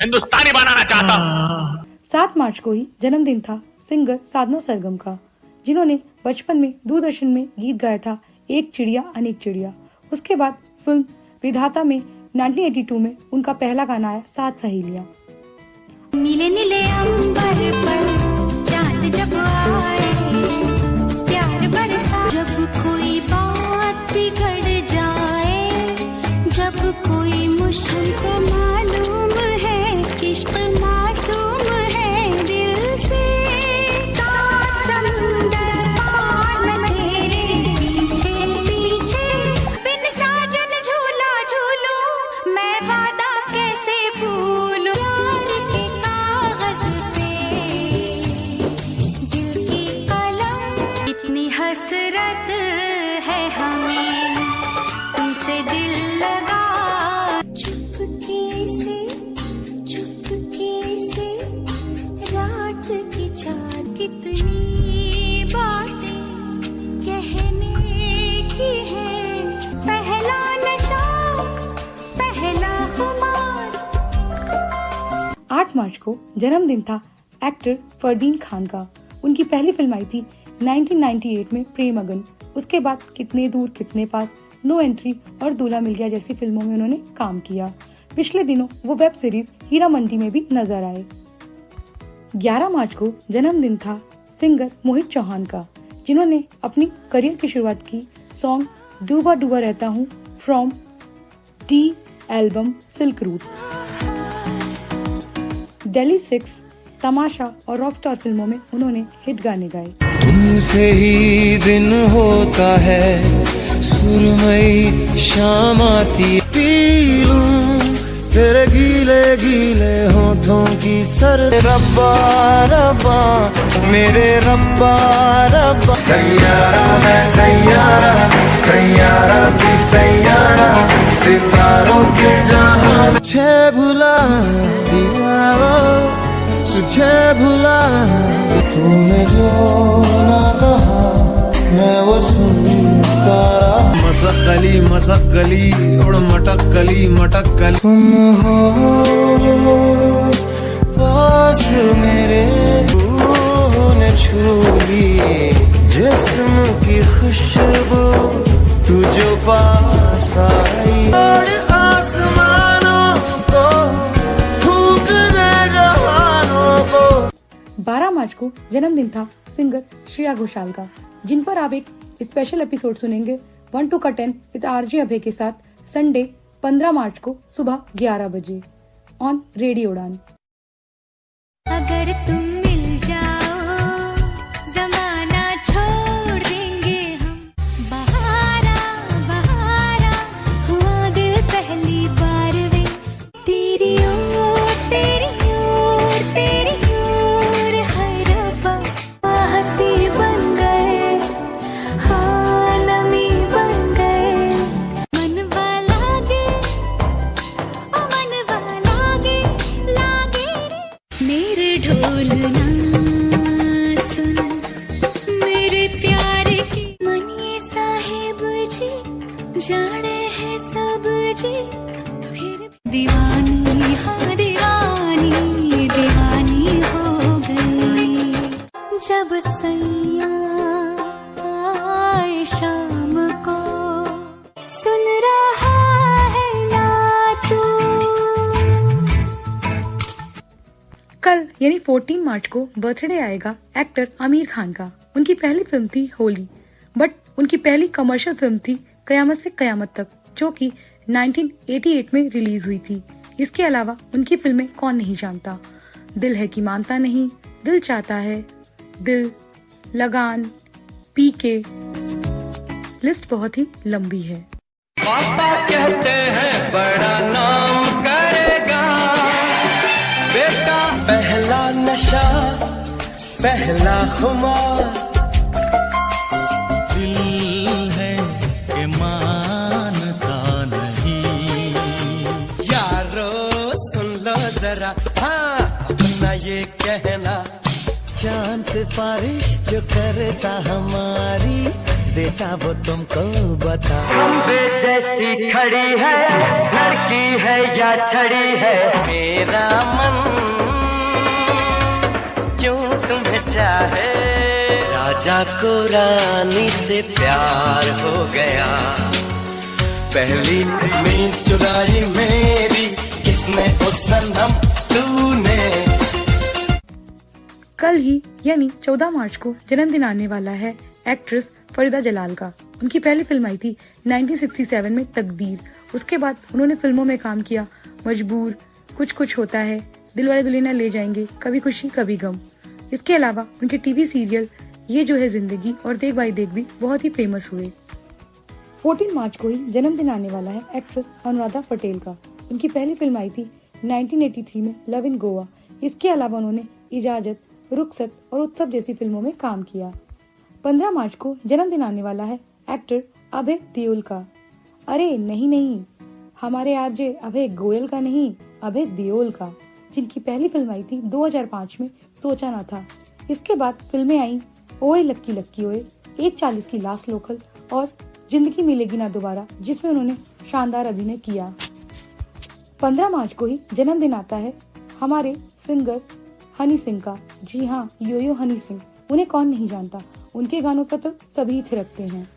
हिंदुस्तानी बनाना चाहता हूं। 7 मार्च को ही जन्मदिन था सिंगर साधना सरगम का, जिन्होंने बचपन में दूरदर्शन में गीत गाया था एक चिड़िया अनेक चिड़िया। उसके बाद फिल्म विधाता में 1982 में उनका पहला गाना आया सात सहेलियां। नीले नीले अंबर पर चांद जब आए, प्यार बरसा, जब कोई बात बिगड़ जाए, जब कोई मुझको मालूम है इश्क मासूम है, दिल से समुंदर पार में तेरे पीछे पीछे, बिन साजन झूला झूलो मैं वादा कैसे भूलूं, प्यार के कागज पे दिल की कलम, इतनी हसरत है हमें तुमसे दिल लगा, चुपके से रात की चाँद, कितनी बातें कहने की है, पहला नशा पहला खुमार। 8 मार्च को जन्मदिन था एक्टर फरदीन खान का। उनकी पहली फिल्म आई थी 1998 में प्रेम अगन। उसके बाद कितने दूर कितने पास, नो एंट्री और दूल्हा मिल गया जैसी फिल्मों में उन्होंने काम किया। पिछले दिनों वो वेब सीरीज हीरा मंडी में भी नजर आए। 11 मार्च को जन्मदिन था सिंगर मोहित चौहान का, जिन्होंने अपनी करियर की शुरुआत की सॉन्ग डूबा डूबा रहता हूँ from D album silk route. Delhi 6, तमाशा और रॉकस्टार फिल्मों में उन्होंने हिट गाने गाए। तुमसे ही दिन होता है, सुरमई शाम आती, पी लूं तेरे गीले गीले होठों की सर, रब्बा रब्बा मेरे रब्बा रब्बा, सैयारा मैं सैयारा, सैयारा तू सैयारा, सितारों के जहां, तुझे भुला दिया तुझे भुला, तूने जो ना कहा मैं वो सुनता रहा, मसक्कली उड़ मटक्कली तुम हो पास मेरे, तूने छू ली जिस्म की खुशबू, तू जो पास आई आसमानों को फूंक दे जहानों को। 12 मार्च को जन्मदिन था सिंगर श्रेया घोषाल का, जिन पर आप एक स्पेशल एपिसोड सुनेंगे 1 to 10 विद आरजे अभय के साथ संडे 15 मार्च को सुबह 11 बजे ऑन रेडियो उड़ान। अगर तुम मिल जाओ जमाना छोड़ देंगे हम, बहारा बहारा हुआ दिल पहली बार वे, तेरी ओर तेरी ओर तेरी ओर, हाय रब्बा हंसी बन गए, हाँ नमी बन गए, मनवा लागे ओ मनवा लागे लागे रे, मेरे ढोल ना सुन मेरे प्यार की, मनिए साहिब जी जाने है सब जी, फिर दीवानी हाँ दीवानी दीवानी हो गई, जब सैया आए शाम को, सुन रहा है ना तू। कल यानी 14 मार्च को बर्थडे आएगा एक्टर आमिर खान का। उनकी पहली फिल्म थी होली, बट उनकी पहली कमर्शियल फिल्म थी कयामत से कयामत तक, जो कि 1988 में रिलीज हुई थी। इसके अलावा उनकी फिल्में कौन नहीं जानता, दिल है कि मानता नहीं, दिल चाहता है, दिल, लगान, पीके, लिस्ट बहुत ही लंबी है। पापा कहते हैं बड़ा नाम करेगा बेटा, पहला नशा पहला खुमार दिल है कि मानता नहीं। यारो सुन लो जरा, हाँ अपना ये कहना, चांद सिफारिश जो करता हमारी, देता वो तुमको बता। खंबे जैसी खड़ी है, लड़की है या छड़ी है, मेरा मन क्यों तुम्हें चाहे। राजा को रानी से प्यार हो गया, पहली नींद चुराई मेरी किसने ओ सनम तूने। कल ही यानी 14 मार्च को जन्मदिन आने वाला है एक्ट्रेस फरीदा जलाल का। उनकी पहली फिल्म आई थी 1967 में तकदीर। उसके बाद उन्होंने फिल्मों में काम किया, मजबूर, कुछ कुछ होता है, दिलवाले दुल्हनिया ले जाएंगे, कभी खुशी कभी गम। इसके अलावा उनके टीवी सीरियल ये जो है जिंदगी और देख भाई देख भी बहुत ही फेमस हुए। 14 मार्च को ही जन्मदिन आने वाला है एक्ट्रेस अनुराधा पटेल का। उनकी पहली फिल्म आई थी 1983 में लव इन गोवा। इसके अलावा उन्होंने इजाजत, रुखसत और उत्सव जैसी फिल्मों में काम किया। 15 मार्च को जन्मदिन आने वाला है एक्टर अभय देओल का। अरे नहीं, हमारे आरजे अभय गोयल का नहीं, अभय देओल का, जिनकी पहली फिल्म आई थी 2005 में सोचा ना था। इसके बाद फिल्में आई ओए लक्की लक्की ओए, 140 की लास्ट लोकल और जिंदगी मिलेगी ना दोबारा, जिसमें उन्होंने शानदार अभिनय किया। 15 मार्च को ही जन्मदिन आता है हमारे सिंगर हनी सिंह का। जी हाँ, यो हनी सिंह, उन्हें कौन नहीं जानता, उनके गानों पर तो सभी थिरकते हैं।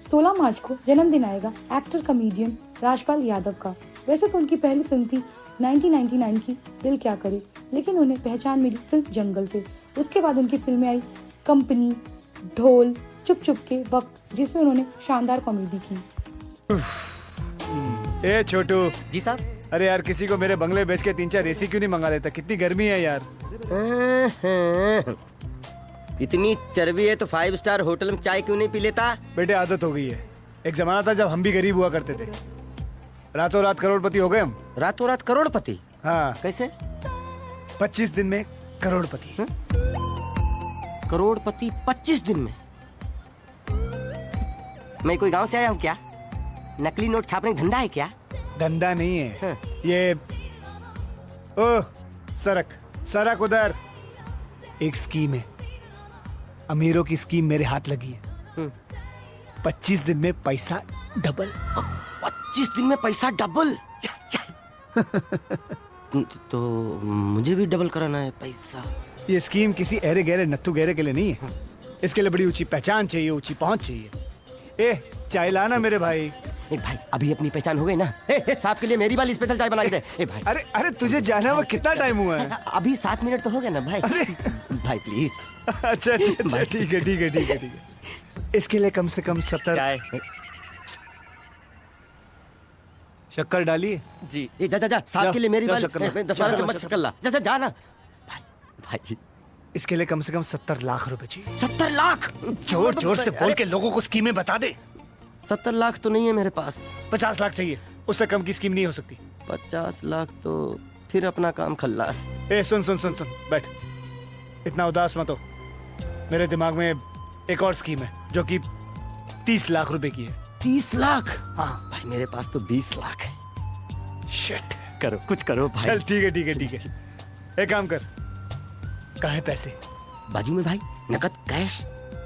16 मार्च को जन्मदिन आएगा एक्टर कॉमेडियन राजपाल यादव का। वैसे तो उनकी पहली फिल्म थी 1999 की दिल क्या करे, लेकिन उन्हें पहचान मिली फिल्म जंगल से। उसके बाद उनकी फिल्में आई कंपनी, ढोल, चुप चुप के वक्त, जिसमें उन्होंने शानदार कॉमेडी की। ए छोटू जी साहब। अरे यार, किसी को मेरे बंगले बेच के 3-4 एसी क्यों नहीं मंगा लेता? कितनी गर्मी है यार। इतनी चर्बी है तो 5 स्टार होटल में चाय क्यों नहीं पी लेता? बेटे आदत हो गई है। एक जमाना था जब हम भी गरीब हुआ करते थे, रातों रात करोड़पति हो गए हम। रातों रात करोड़पति? हाँ। कैसे? 25 दिन में करोड़पति। करोड़पति 25 दिन में? मैं कोई गांव से आया हूँ क्या? नकली नोट छापने का धंधा है क्या? धंधा नहीं है। हाँ। ये ओह सरक उधर। एक स्कीम है, अमीरों की स्कीम मेरे हाथ लगी है। 25 दिन में पैसा डबल। 25 दिन में पैसा डबल? तो मुझे भी डबल कराना है पैसा। ये स्कीम किसी अरे गहरे नत्थु गहरे के लिए नहीं है। इसके लिए बड़ी ऊंची पहचान चाहिए, ऊंची पहुंच चाहिए। ए चाय लाना मेरे भाई। ए भाई, अभी अपनी पहचान हो गई ना। साहब के लिए मेरी वाली स्पेशल चाय बना के दे। ए भाई। अरे तुझे जाना हुआ कितना टाइम हुआ है? अभी 7 मिनट तो हो गया ना भाई। भाई प्लीज। अच्छा ठीक है। इसके लिए कम से कम 70 शक्कर डालिए जी। ये जा साहब के लिए मेरी वाली 10-12 चम्मच शक्कर ला। जा ना भाई। इसके लिए कम से कम 70 लाख रुपए चाहिए। 70 लाख? जोर से बोल के लोगों को स्कीमें बता दे। 70 लाख तो नहीं है मेरे पास। 50 लाख चाहिए, उससे कम की स्कीम नहीं हो सकती। 50 लाख तो फिर अपना काम खल्लास। ए सुन बैठ, इतना उदास मत हो। मेरे दिमाग में एक और स्कीम है जो कि 30 लाख रुपए की है। 30 लाख? हाँ भाई मेरे पास तो 20 लाख है। शिट। करो कुछ करो भाई। चल ठीक है। एक काम कर, कहाँ है पैसे? बाजू में भाई, नकद कैश।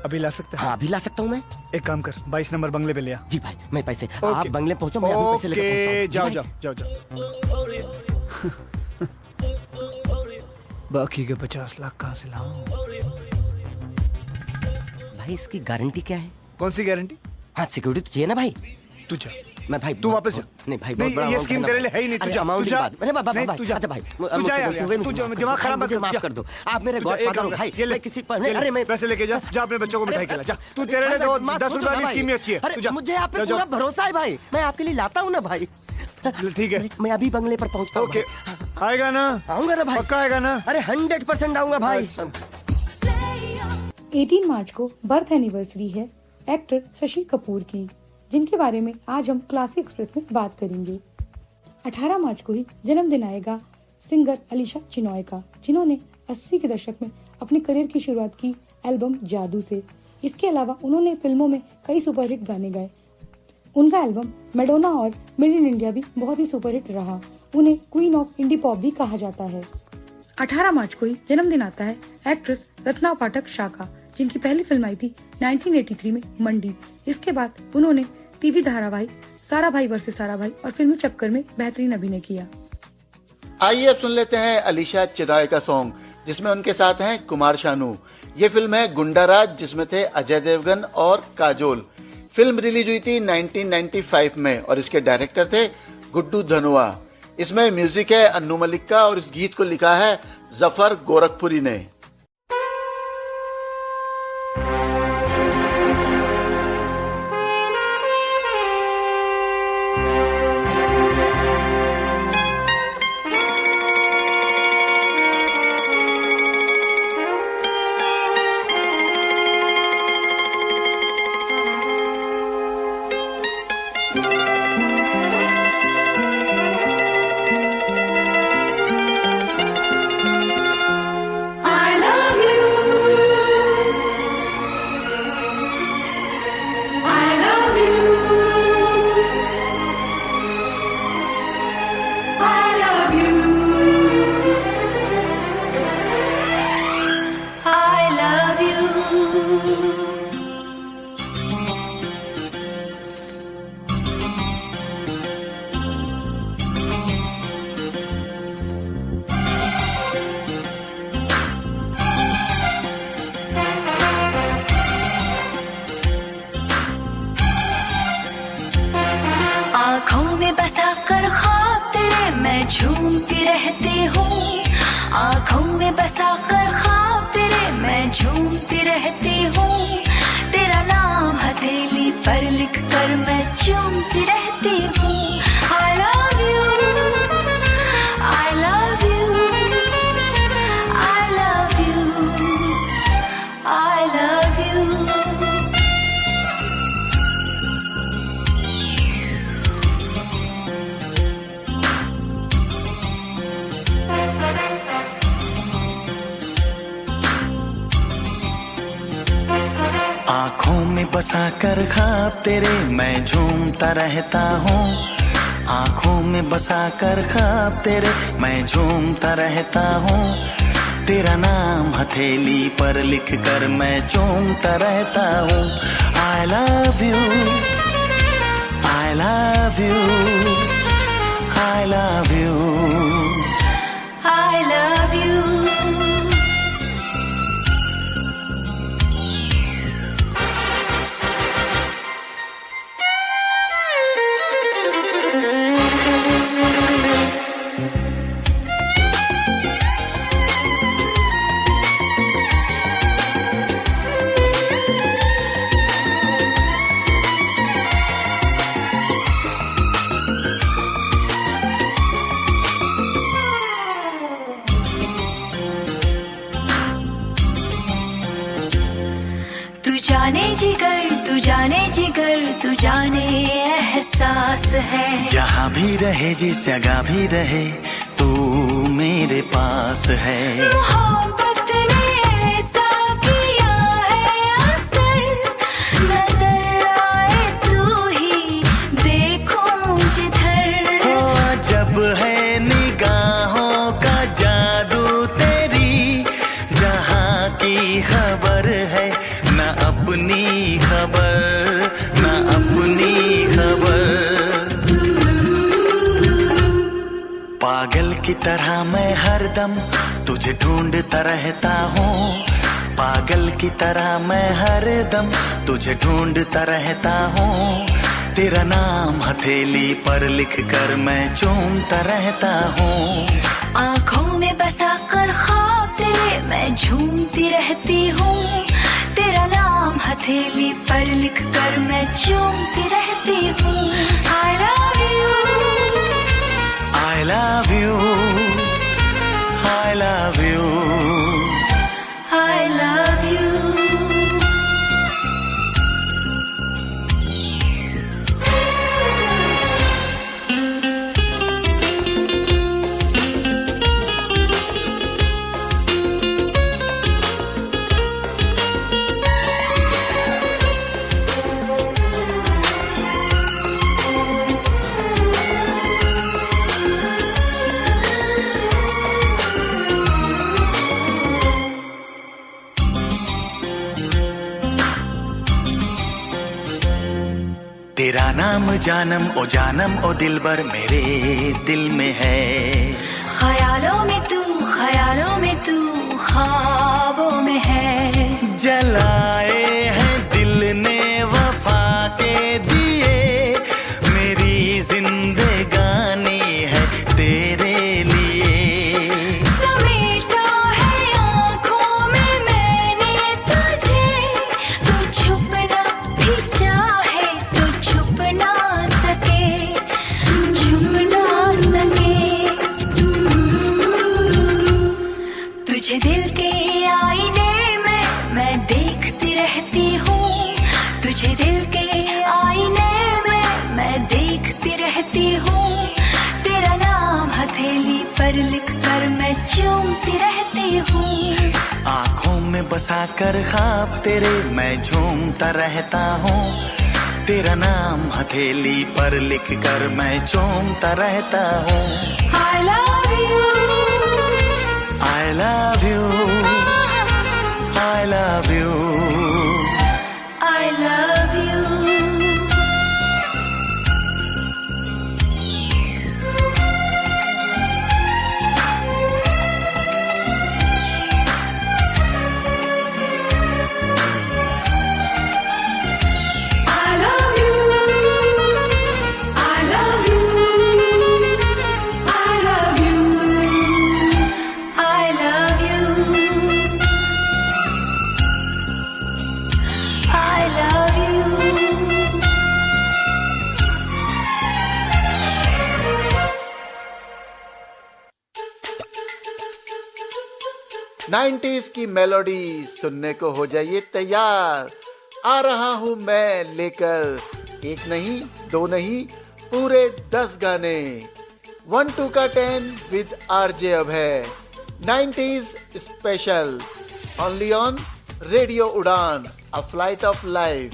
अभी ला सकते हैं? हाँ अभी ला सकता हूँ मैं। एक काम कर, 22 नंबर बंगले पे ले आ। जी भाई, मैं पैसे आप बंगले पहुँचो, मैं अभी पैसे लेकर जाओ। बाकी के 50 लाख कहाँ से लाऊं? भाई इसकी गारंटी क्या है? कौन सी गारंटी? हाँ सिक्योरिटी तो चाहिए ना भाई। तू जा। मैं भाई तू वापस जा। नहीं भाई, नहीं, ये स्कीम तेरे लिए है ही नहीं। तू जा। अमाउंट की बात। अरे बाबा भाई, अच्छा भाई, दिमाग खराब मत माफ कर दो। आप मेरे गॉडफादर हो भाई। ये ले किसी पर नहीं। अरे मैं पैसे लेके जा अपने बच्चों को मिठाई खिला जा। तू तेरे लिए 10 रुपए वाली स्कीम ही अच्छी है। तू जा। मुझे आप पे पूरा भरोसा है भाई, मैं आपके लिए लाता हूँ ना भाई। ठीक है, मैं अभी बंगले पर पहुँचता हूँ। ओके, आएगा ना? आऊंगा ना भाई, पक्का आएगा ना? अरे 100% आऊंगा भाई। 18 मार्च को बर्थ एनिवर्सरी है एक्टर शशि कपूर की, जिनके बारे में आज हम क्लासिक एक्सप्रेस में बात करेंगे। 18 मार्च को ही जन्मदिन आएगा सिंगर अलीशा चिनॉय का, जिन्होंने 80 के दशक में अपने करियर की शुरुआत की एल्बम जादू से। इसके अलावा उन्होंने फिल्मों में कई सुपरहिट गाने गाए। उनका एल्बम मैडोना और मेड इन इंडिया भी बहुत ही सुपरहिट रहा। उन्हें क्वीन ऑफ इंडी पॉप भी कहा जाता है। 18 मार्च को ही जन्मदिन आता है एक्ट्रेस रत्ना पाठक शाह का, जिनकी पहली फिल्म आई थी 1983 में मंडी। इसके बाद उन्होंने टीवी धारावाहिक सारा भाई वर्सेस सारा भाई और फिल्मी चक्कर में बेहतरीन अभिनय किया। आइए अब सुन लेते हैं अलीशा चिराय का सॉन्ग, जिसमें उनके साथ हैं कुमार शानू। ये फिल्म है गुंडाराज, जिसमें थे अजय देवगन और काजोल। फिल्म रिलीज हुई थी 1995 में और इसके डायरेक्टर थे गुड्डू धनुआ। इसमें म्यूजिक है अन्नू मलिक का और इस गीत को लिखा है जफर गोरखपुरी ने। आँखों में बसा कर ख्वाब तेरे मैं झूमती रहती हूँ। आँखों में बसा कर ख्वाब तेरे मैं झूमती रहती हूँ। तेरा नाम हथेली पर लिख कर मैं चूमती रहती हूँ। I love you, I love you, I love you, I love you। आँखों में बसा कर ख्वाब तेरे मैं झूमता रहता हूँ। आँखों में बसा कर ख्वाब तेरे मैं झूमता रहता हूँ। तेरा नाम हथेली पर लिख कर मैं चूमता रहता हूँ। I love you, I love you, I love you, I love you। तू जाने जिगर, तू जाने जिगर, तू जाने एहसास है। जहाँ भी रहे जिस जगह भी रहे तू मेरे पास है। मोहब्बत ने ऐसा किया है असर, नजर आए तू ही देखूं जिधर। जब है निगाहों का जादू तेरी, जहाँ की खबर है न अपनी खबर, न अपनी खबर। पागल की तरह मैं हरदम तुझे ढूंढता रहता हूँ। पागल की तरह मैं हरदम तुझे ढूंढता रहता हूँ। तेरा नाम हथेली पर लिख कर मैं चूमता रहता हूँ। आँखों में बसा कर ख्वाब तेरे मैं झूमती रहती हूँ। तेरा नाम हथेली पर लिख कर मैं चूमती रहती हूँ। I love you, I love you, I love you, I love you। तेरा नाम जानम ओ दिलबर मेरे दिल में है। ख्यालों में तू ख्वाबों में है। जलाए हैं दिल ने वफा के दिए, मेरी जिंदगानी है तेरे लिए। समेटा है आँखों में मैंने तुझे, तू छुपना भी चाहे तो छुप ना सके, छुप ना सके। तुझे दिल के आईने में मैं देखती रहती हूँ, तुझे दिल के आईने में मैं देखती रहती हूँ। तेरा नाम हथेली पर लिख कर मैं चूमती रहती हूँ। आँखों में बसा कर ख्वाब तेरे मैं झूमता रहता हूँ। तेरा नाम हथेली पर लिख कर मैं चूमता रहता हूँ। I love you, I love you, I love you, I love you। Nineties की मेलोडी सुनने को हो जाइए तैयार। आ रहा हूँ मैं लेकर एक नहीं दो नहीं पूरे 10 गाने 1 2 का 10 with RJ Abhay. 90s special only on radio Udaan a flight of life.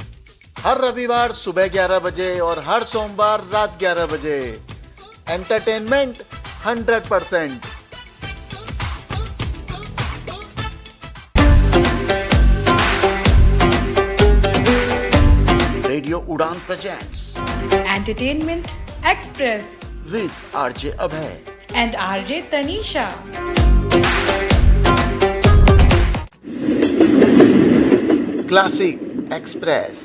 हर रविवार सुबह 11 बजे और हर सोमवार रात 11 बजे। Entertainment 100%। Radio Udaan presents Entertainment Express with RJ Abhay and RJ Tanisha. Classic express.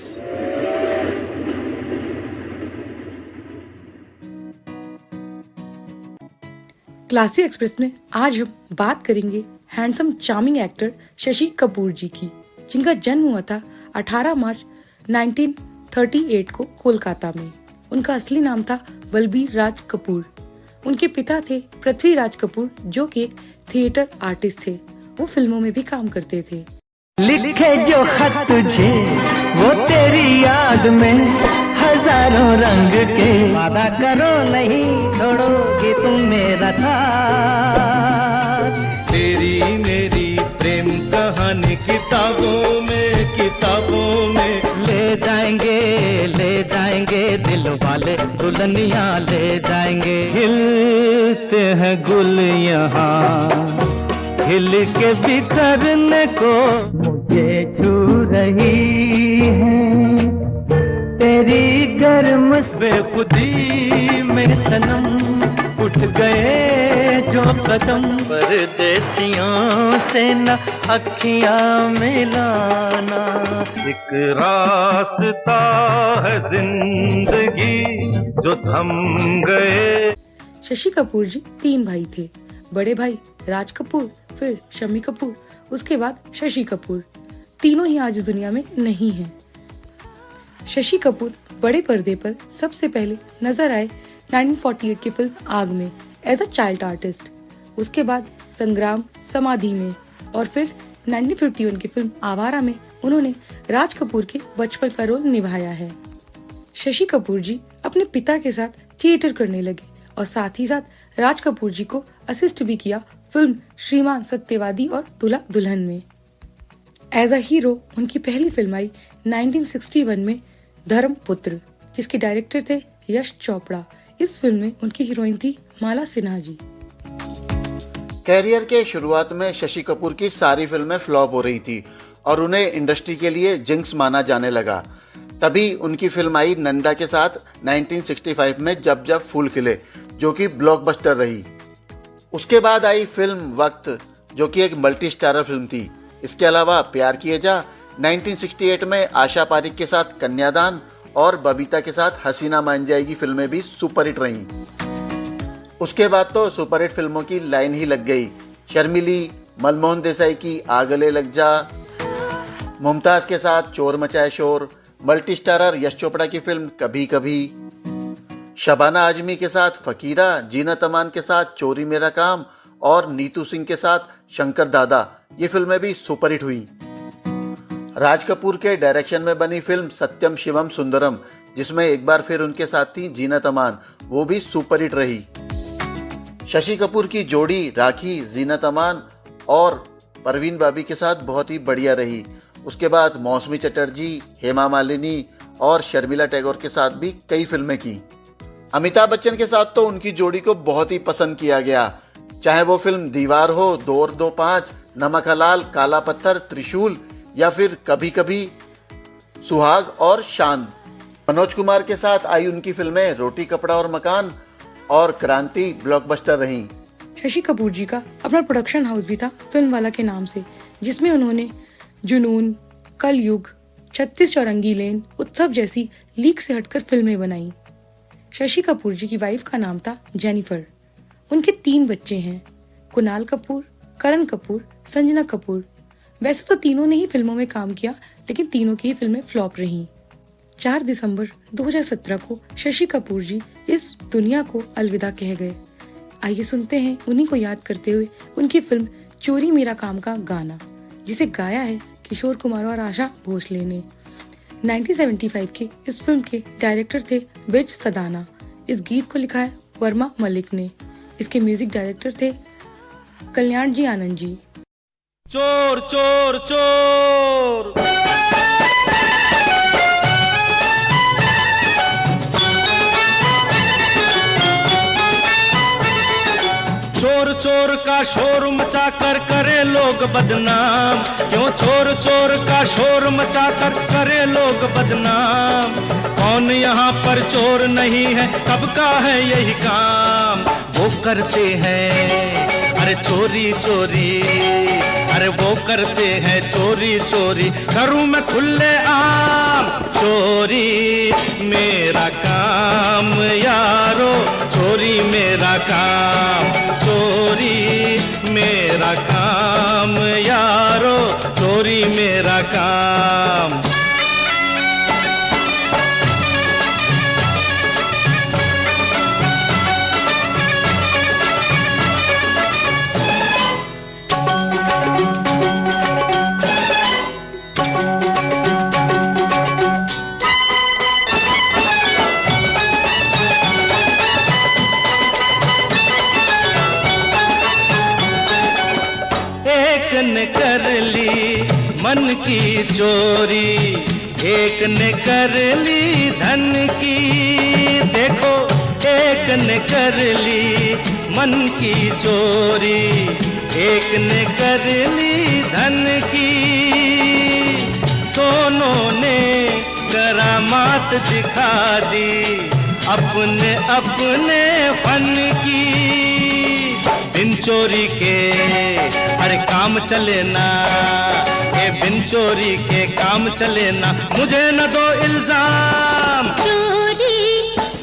Classic express में आज हम बात करेंगे handsome charming actor Shashi Kapoor ji की, जिनका जन्म हुआ था 18 मार्च 1938 को कोलकाता में। उनका असली नाम था बलबीर राज कपूर। उनके पिता थे पृथ्वी राज कपूर, जो कि एक थिएटर आर्टिस्ट थे। वो फिल्मों में भी काम करते थे। लिखे जो खत तुझे वो तेरी याद में हजारों रंग के, वादा करो नहीं छोड़ोगे तुम मेरा साथ। तेरी मेरी प्रेम कहानी किताबों में ले जाएंगे दिल वाले दुल्हनिया ले जाएंगे। खिलते हैं गुल यहाँ खिल के बिखरने को मुझे छू रही है तेरी गर्म बेखुदी में सनम। उठ गए जो कदम परदेसियों से न अखियां मिलाना। एक रास्ता है जिंदगी जो थम गए। शशि कपूर जी 3 भाई थे। बड़े भाई राज कपूर, फिर शम्मी कपूर, उसके बाद शशि कपूर। तीनों ही आज दुनिया में नहीं हैं। शशि कपूर बड़े पर्दे पर सबसे पहले नजर आए 1948 की फिल्म आग में एज अ चाइल्ड आर्टिस्ट। उसके बाद संग्राम समाधि में और फिर 1951 की फिल्म आवारा में उन्होंने राज कपूर के बचपन का रोल निभाया है। शशि कपूर जी अपने पिता के साथ थिएटर करने लगे और साथ ही साथ राज कपूर जी को असिस्ट भी किया फिल्म श्रीमान सत्यवादी और दूल्हा दुल्हन में। एज अ हीरो उनकी पहली फिल्म आई 1961 में धर्मपुत्र, जिसके डायरेक्टर थे यश चोपड़ा। इस फिल्म में उनकी हीरोइन थी माला सिन्हा जी। कैरियर के शुरुआत में शशि कपूर की सारी फिल्में फ्लॉप हो रही थी और उन्हें इंडस्ट्री के लिए जिंक्स माना जाने लगा। तभी उनकी फिल्म आई नंदा के साथ 1965 में जब जब फूल खिले, जो कि ब्लॉकबस्टर रही। उसके बाद आई फिल्म वक्त, जो कि एक मल्टी स्टारर फिल्म थी। इसके अलावा प्यार किए जा, 1968 में आशा पारिक के साथ कन्यादान और बबीता के साथ हसीना मान जाएगी फिल्में भी सुपरहिट रहीं। उसके बाद तो सुपरहिट फिल्मों की लाइन ही लग गई। शर्मिली, मनमोहन देसाई की आ गले लग जा, मुमताज के साथ चोर मचाए शोर, मल्टी स्टारर यश चोपड़ा की फिल्म कभी कभी, शबाना आजमी के साथ फकीरा, जीनत अमान के साथ चोरी मेरा काम और नीतू सिंह के साथ शंकर दादा, ये फिल्में भी सुपरहिट हुई। राज कपूर के डायरेक्शन में बनी फिल्म सत्यम शिवम सुंदरम, जिसमें एक बार फिर उनके साथ थी जीनत अमान, वो भी सुपरहिट रही। शशि कपूर की जोड़ी राखी, जीनत अमान और परवीन बाबी के साथ बहुत ही बढ़िया रही। उसके बाद मौसमी चटर्जी, हेमा मालिनी और शर्मिला टैगोर के साथ भी कई फिल्में की। अमिताभ बच्चन के साथ तो उनकी जोड़ी को बहुत ही पसंद किया गया, चाहे वो फिल्म दीवार हो, 2 और 2 5, नमक हलाल, काला पत्थर, त्रिशूल या फिर कभी कभी, सुहाग और शान। मनोज कुमार के साथ आई उनकी फिल्में रोटी कपड़ा और मकान और क्रांति ब्लॉकबस्टर रहीं। शशि कपूर जी का अपना प्रोडक्शन हाउस भी था फिल्म वाला के नाम से, जिसमें उन्होंने जुनून, कलयुग, 36 चौरंगी लेन, उत्सव जैसी लीक से हटकर फिल्में बनाई। शशि कपूर जी की वाइफ का नाम था जेनिफर। उनके 3 बच्चे हैं, कुणाल कपूर, करण कपूर, संजना कपूर। वैसे तो तीनों ने ही फिल्मों में काम किया, लेकिन तीनों की ही फिल्में फ्लॉप रहीं। 4 दिसंबर 2017 को शशि कपूर जी इस दुनिया को अलविदा कह गए। आइए सुनते हैं उन्हीं को याद करते हुए उनकी फिल्म चोरी मेरा काम का गाना, जिसे गाया है किशोर कुमार और आशा भोसले ने। 1975 की इस फिल्म के डायरेक्टर थे विज सदाना। इस गीत को लिखा है वर्मा मलिक ने। इसके म्यूजिक डायरेक्टर थे कल्याण जी आनंद जी। चोर चोर चोर, चोर चोर का शोर मचा कर करे लोग बदनाम, क्यों चोर चोर का शोर मचा कर करे लोग बदनाम। कौन यहाँ पर चोर नहीं है, सबका है यही काम। वो करते हैं अरे चोरी चोरी, अरे वो करते हैं चोरी चोरी, करूं मैं खुले आम। चोरी मेरा काम यारो, चोरी मेरा काम, चोरी मेरा काम यारो, चोरी मेरा काम। ने कर ली मन की चोरी, एक ने कर ली धन की। देखो एक ने कर ली मन की चोरी, एक ने कर ली धन की। दोनों ने करामात दिखा दी अपने अपने फन की। बिन चोरी के अरे काम चले ना, ये बिन चोरी के काम चले ना, मुझे न दो इल्जाम। चोरी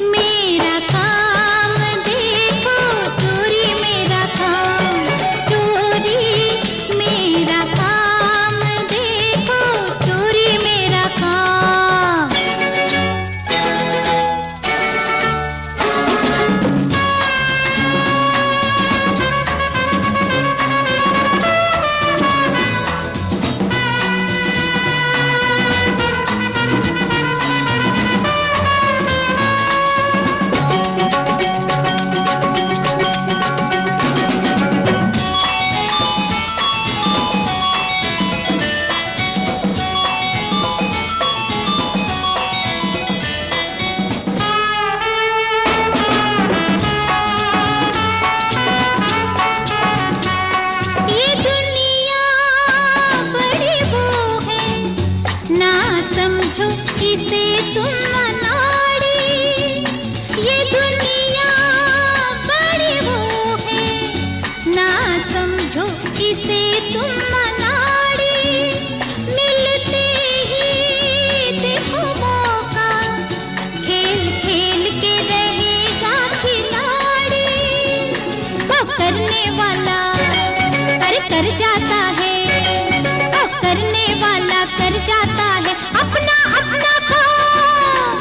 मेरा काम देखो, चोरी मेरा काम, चोरी मेरा काम देखो, चोरी मेरा काम।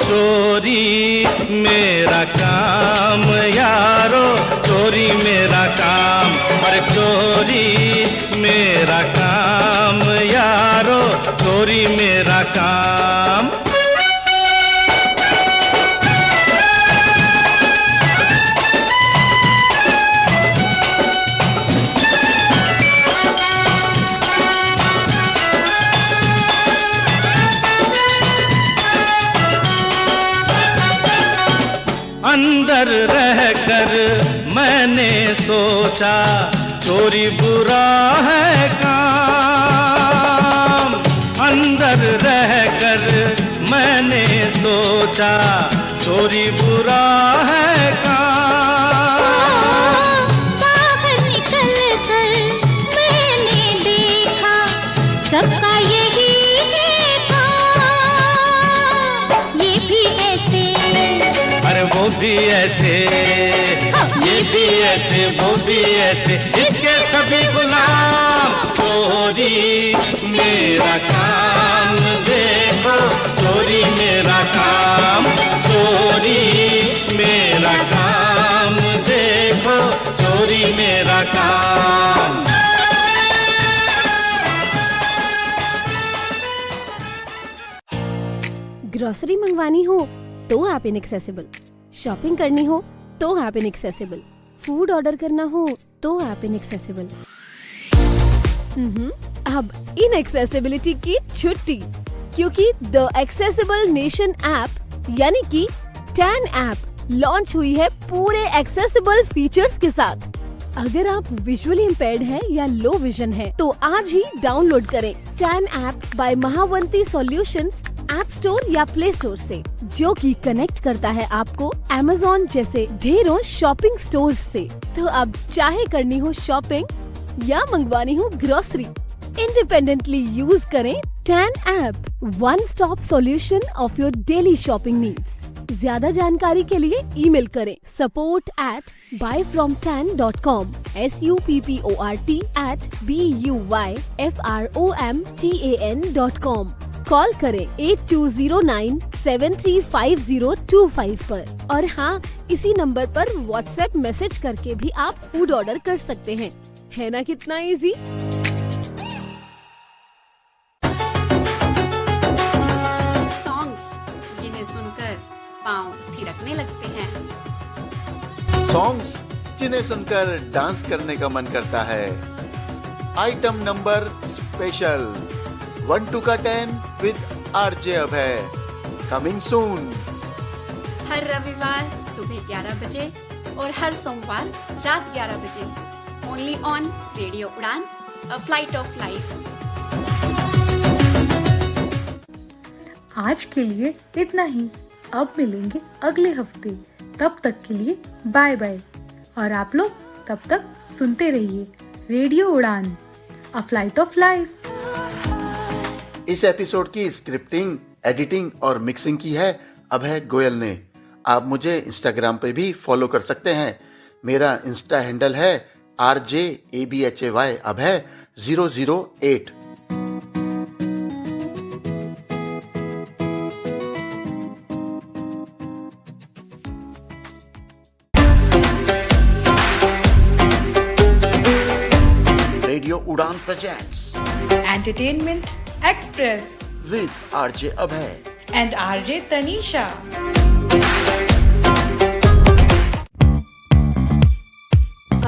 चोरी मेरा काम यारो, चोरी मेरा काम, अरे चोरी मेरा काम यारो, चोरी मेरा काम। अंदर रहकर मैंने सोचा चोरी बुरा है काम, अंदर रहकर मैंने सोचा चोरी बुरा है काम। बाहर निकल कर मैंने देखा सबका यही है काम, ये भी ऐसे अरे वो भी ऐसे, ये भी ऐसे, वो भी ऐसे, इसके सभी गुलाम। चोरी मेरा काम देखो, चोरी मेरा काम, चोरी मेरा काम देखो, चोरी मेरा काम। ग्रोसरी मंगवानी हो तो ऐप इनएक्सेसिबल, शॉपिंग करनी हो तो ऐप इनएक्सेसिबल, फूड ऑर्डर करना हो तो ऐप इनएक्सेसिबल। अब इनएक्सेसिबिलिटी की छुट्टी, क्योंकि द एक्सेसिबल नेशन ऐप यानी कि टैन ऐप लॉन्च हुई है पूरे एक्सेसिबल फीचर्स के साथ। अगर आप विजुअली इम्पेयर्ड हैं या लो विजन हैं, तो आज ही डाउनलोड करें tan app by Mahavanti solutions app store या प्ले स्टोर से, जो कि कनेक्ट करता है आपको Amazon जैसे ढेरों शॉपिंग स्टोर्स से। तो अब चाहे करनी हो शॉपिंग या मंगवानी हो ग्रोसरी, इंडिपेंडेंटली यूज करें tan app, one stop solution of your daily shopping needs. ज्यादा जानकारी के लिए ईमेल करें support@buyfromtan.com, support@buyfromtan.com। कॉल करें 8209735025 पर। और हाँ, इसी नंबर पर व्हाट्सएप मैसेज करके भी आप फूड ऑर्डर कर सकते हैं। है ना कितना इजी? सॉन्ग्स जिन्हें सुनकर पाँव थिरकने लगते हैं, सॉन्ग्स जिन्हें सुनकर डांस करने का मन करता है। Item number special 1 to 10 with RJ Abhay, coming soon. हर रविवार सुबह 11 बजे और हर सोमवार रात 11 बजे, only on radio Udaan, a flight of life. आज के लिए इतना ही, अब मिलेंगे अगले हफ्ते। तब तक के लिए बाय बाय। और आप लोग तब तक सुनते रहिए radio Udaan, a flight of life. इस एपिसोड की स्क्रिप्टिंग, एडिटिंग और मिक्सिंग की है अभय गोयल ने। आप मुझे इंस्टाग्राम पे भी फॉलो कर सकते हैं। मेरा इंस्टा हैंडल है RJABHAY Abhay 008। Radio Udaan presents entertainment express with RJ Abhay and RJ Tanisha.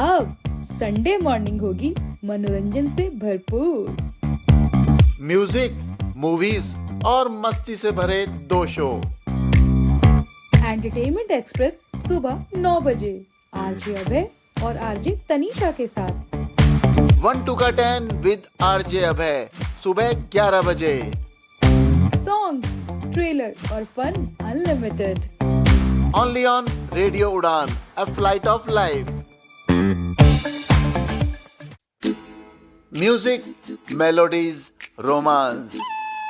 अब संडे मॉर्निंग होगी मनोरंजन से भरपूर। म्यूजिक, मूवीज और मस्ती से भरे 2 शो। एंटरटेनमेंट एक्सप्रेस सुबह 9 बजे RJ अभय और RJ तनीषा के साथ। 1 to 10 with RJ अभय सुबह 11 बजे। सॉन्ग्स, ट्रेलर और fun unlimited, only on radio Udaan, a flight of life. Music, melodies, romance,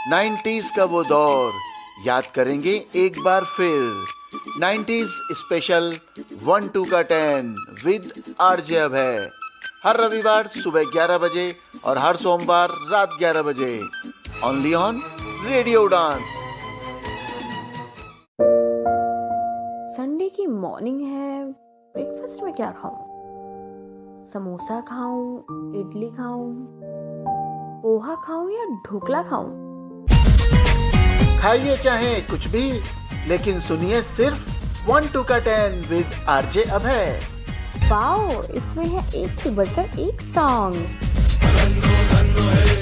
90s का वो दौर याद करेंगे एक बार फिर। 90s special 1 to 10 with RJ अभय, हर रविवार सुबह 11 बजे और हर सोमवार रात 11 बजे, ओनली ऑन रेडियो उड़ान। संडे की मॉर्निंग है, ब्रेकफास्ट में क्या खाऊं? समोसा खाऊं, इडली खाऊं, पोहा खाऊं या ढोकला खाऊं? खाइए चाहे कुछ भी, लेकिन सुनिए सिर्फ 1 2 का 10 विद आरजे अभय। वाओ, इसमें है एक से बढ़कर एक सॉन्ग।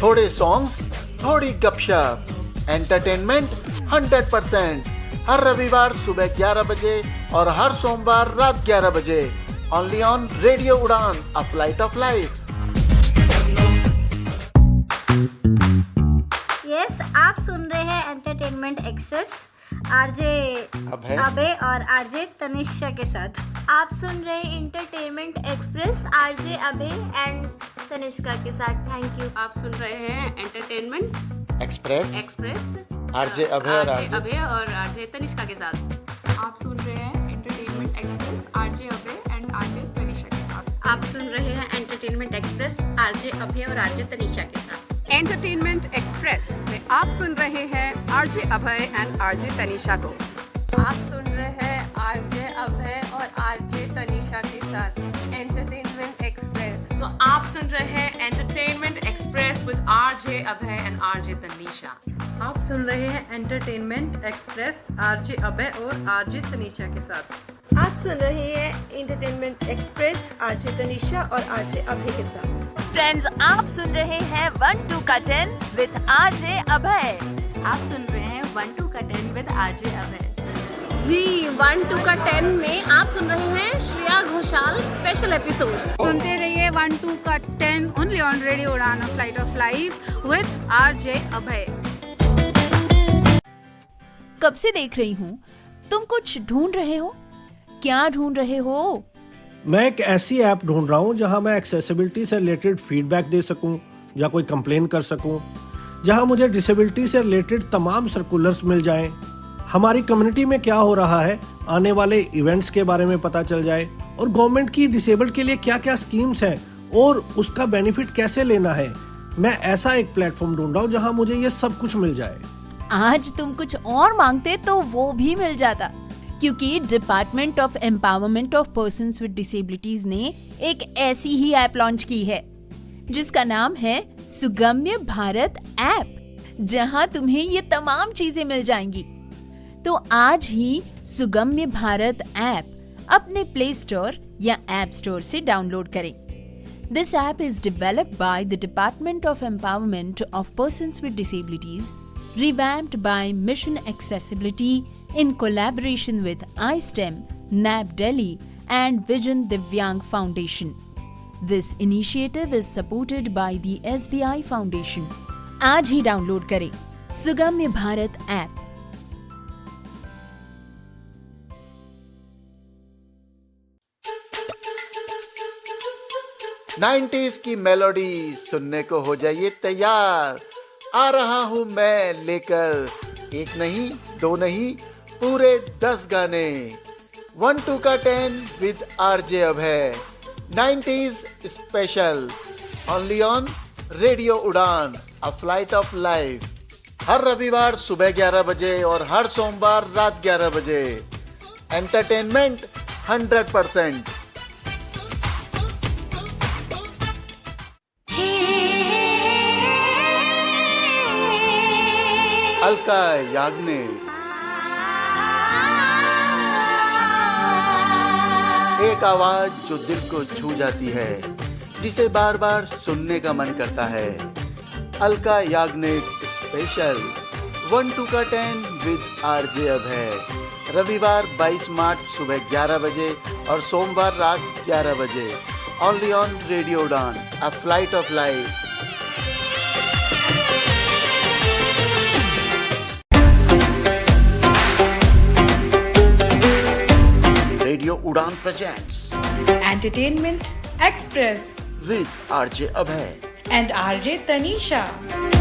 थोड़े सॉन्ग्स, थोड़ी गपशप, एंटरटेनमेंट 100%। हर रविवार सुबह 11 बजे और हर सोमवार रात 11 बजे। Only on radio Udaan, a flight of life. Yes, आप सुन रहे हैं एंटरटेनमेंट एक्सेस आरजे अभय और आरजे तनिष्का के साथ। आप सुन रहे हैं entertainment express RJ Abhay and Tanishka के साथ। Thank you. आप सुन रहे हैं एंटरटेनमेंट एक्सप्रेस आरजे अभय और आरजे तनिष्का के साथ। आप सुन रहे हैं entertainment express RJ Abhay and RJ Tanishka के साथ। आप सुन रहे हैं एंटरटेनमेंट एक्सप्रेस आरजे अभय और आरजे तनिष्का के साथ। एंटरटेनमेंट एक्सप्रेस में आप सुन रहे हैं RJ Abhay and RJ Tanishka को। आप सुन रहे हैं आरजे अभय और आरजे तनिष्का के साथ एंटरटेनमेंट एक्सप्रेस। तो आप सुन रहे हैं entertainment express with RJ Abhay and RJ Tanishka. आप सुन रहे हैं एंटरटेनमेंट एक्सप्रेस आरजे अभय और आरजे तनिष्का के साथ। आप सुन रहे हैं एंटरटेनमेंट एक्सप्रेस आरजे तनिष्का और आरजे अभय के साथ। फ्रेंड्स, आप सुन रहे हैं 1 2 का 10 विद आरजे अभय। आप सुन रहे हैं 1 2 का 10 विद आरजे अभय। जी, 1 2 का 10 में आप सुन रहे हैं श्रेया घोषाल स्पेशल एपिसोड। सुनते रहिए 1 2 का 10 only on radio Udaan, a flight of life with RJ Abhay. कब से देख रही हूँ, तुम कुछ ढूंढ रहे हो। क्या ढूंढ रहे हो? मैं एक ऐसी ऐप ढूंढ रहा हूँ जहाँ मैं एक्सेसिबिलिटी से रिलेटेड फीडबैक दे सकूँ या कोई कंप्लेन कर सकूँ, जहाँ मुझे डिसेबिलिटी से रिलेटेड तमाम सर्कुलर्स मिल जाएं, हमारी कम्युनिटी में क्या हो रहा है, आने वाले इवेंट्स के बारे में पता चल जाए और गवर्नमेंट की डिसेबल्ड के लिए क्या क्या स्कीम्स हैं और उसका बेनिफिट कैसे लेना है। मैं ऐसा एक प्लेटफॉर्म ढूंढ रहा हूँ जहाँ मुझे ये सब कुछ मिल जाए। आज तुम कुछ और मांगते तो वो भी मिल जाता, क्योंकि department of empowerment of persons with disabilities ने एक ऐसी ही ऐप लॉन्च की है जिसका नाम है सुगम्य भारत ऐप, जहां तुम्हें ये तमाम चीजें मिल जाएंगी। तो आज ही सुगम्य भारत ऐप अपने प्ले स्टोर या ऐप स्टोर से डाउनलोड करें। This app is developed by the department of empowerment of persons with disabilities, revamped by Mission Accessibility in collaboration with iSTEM, NAB Delhi and Vision Divyang Foundation. This initiative is supported by the SBI Foundation. आज ही download करें सुगम्य Bharat app. Nineties की melody सुनने को हो जाइए तैयार। आ रहा हूँ मैं लेकर 1 नहीं 2 नहीं पूरे 10 गाने। 1 2 का 10 with RJ Abhay, 90s special, only on radio Udaan, a flight of life. हर रविवार सुबह 11 बजे और हर सोमवार रात 11 बजे। एंटरटेनमेंट 100%। अलका याग्निक, एक आवाज जो दिल को छू जाती है, जिसे बार बार सुनने का मन करता है। अलका याग्निक स्पेशल 1 2 का 10 विद आरजे अभय, रविवार 22 मार्च सुबह 11 बजे और सोमवार रात 11 बजे। Only on radio Udaan, a flight of life. Radio Udaan presents entertainment express with RJ Abhay and RJ Tanishka.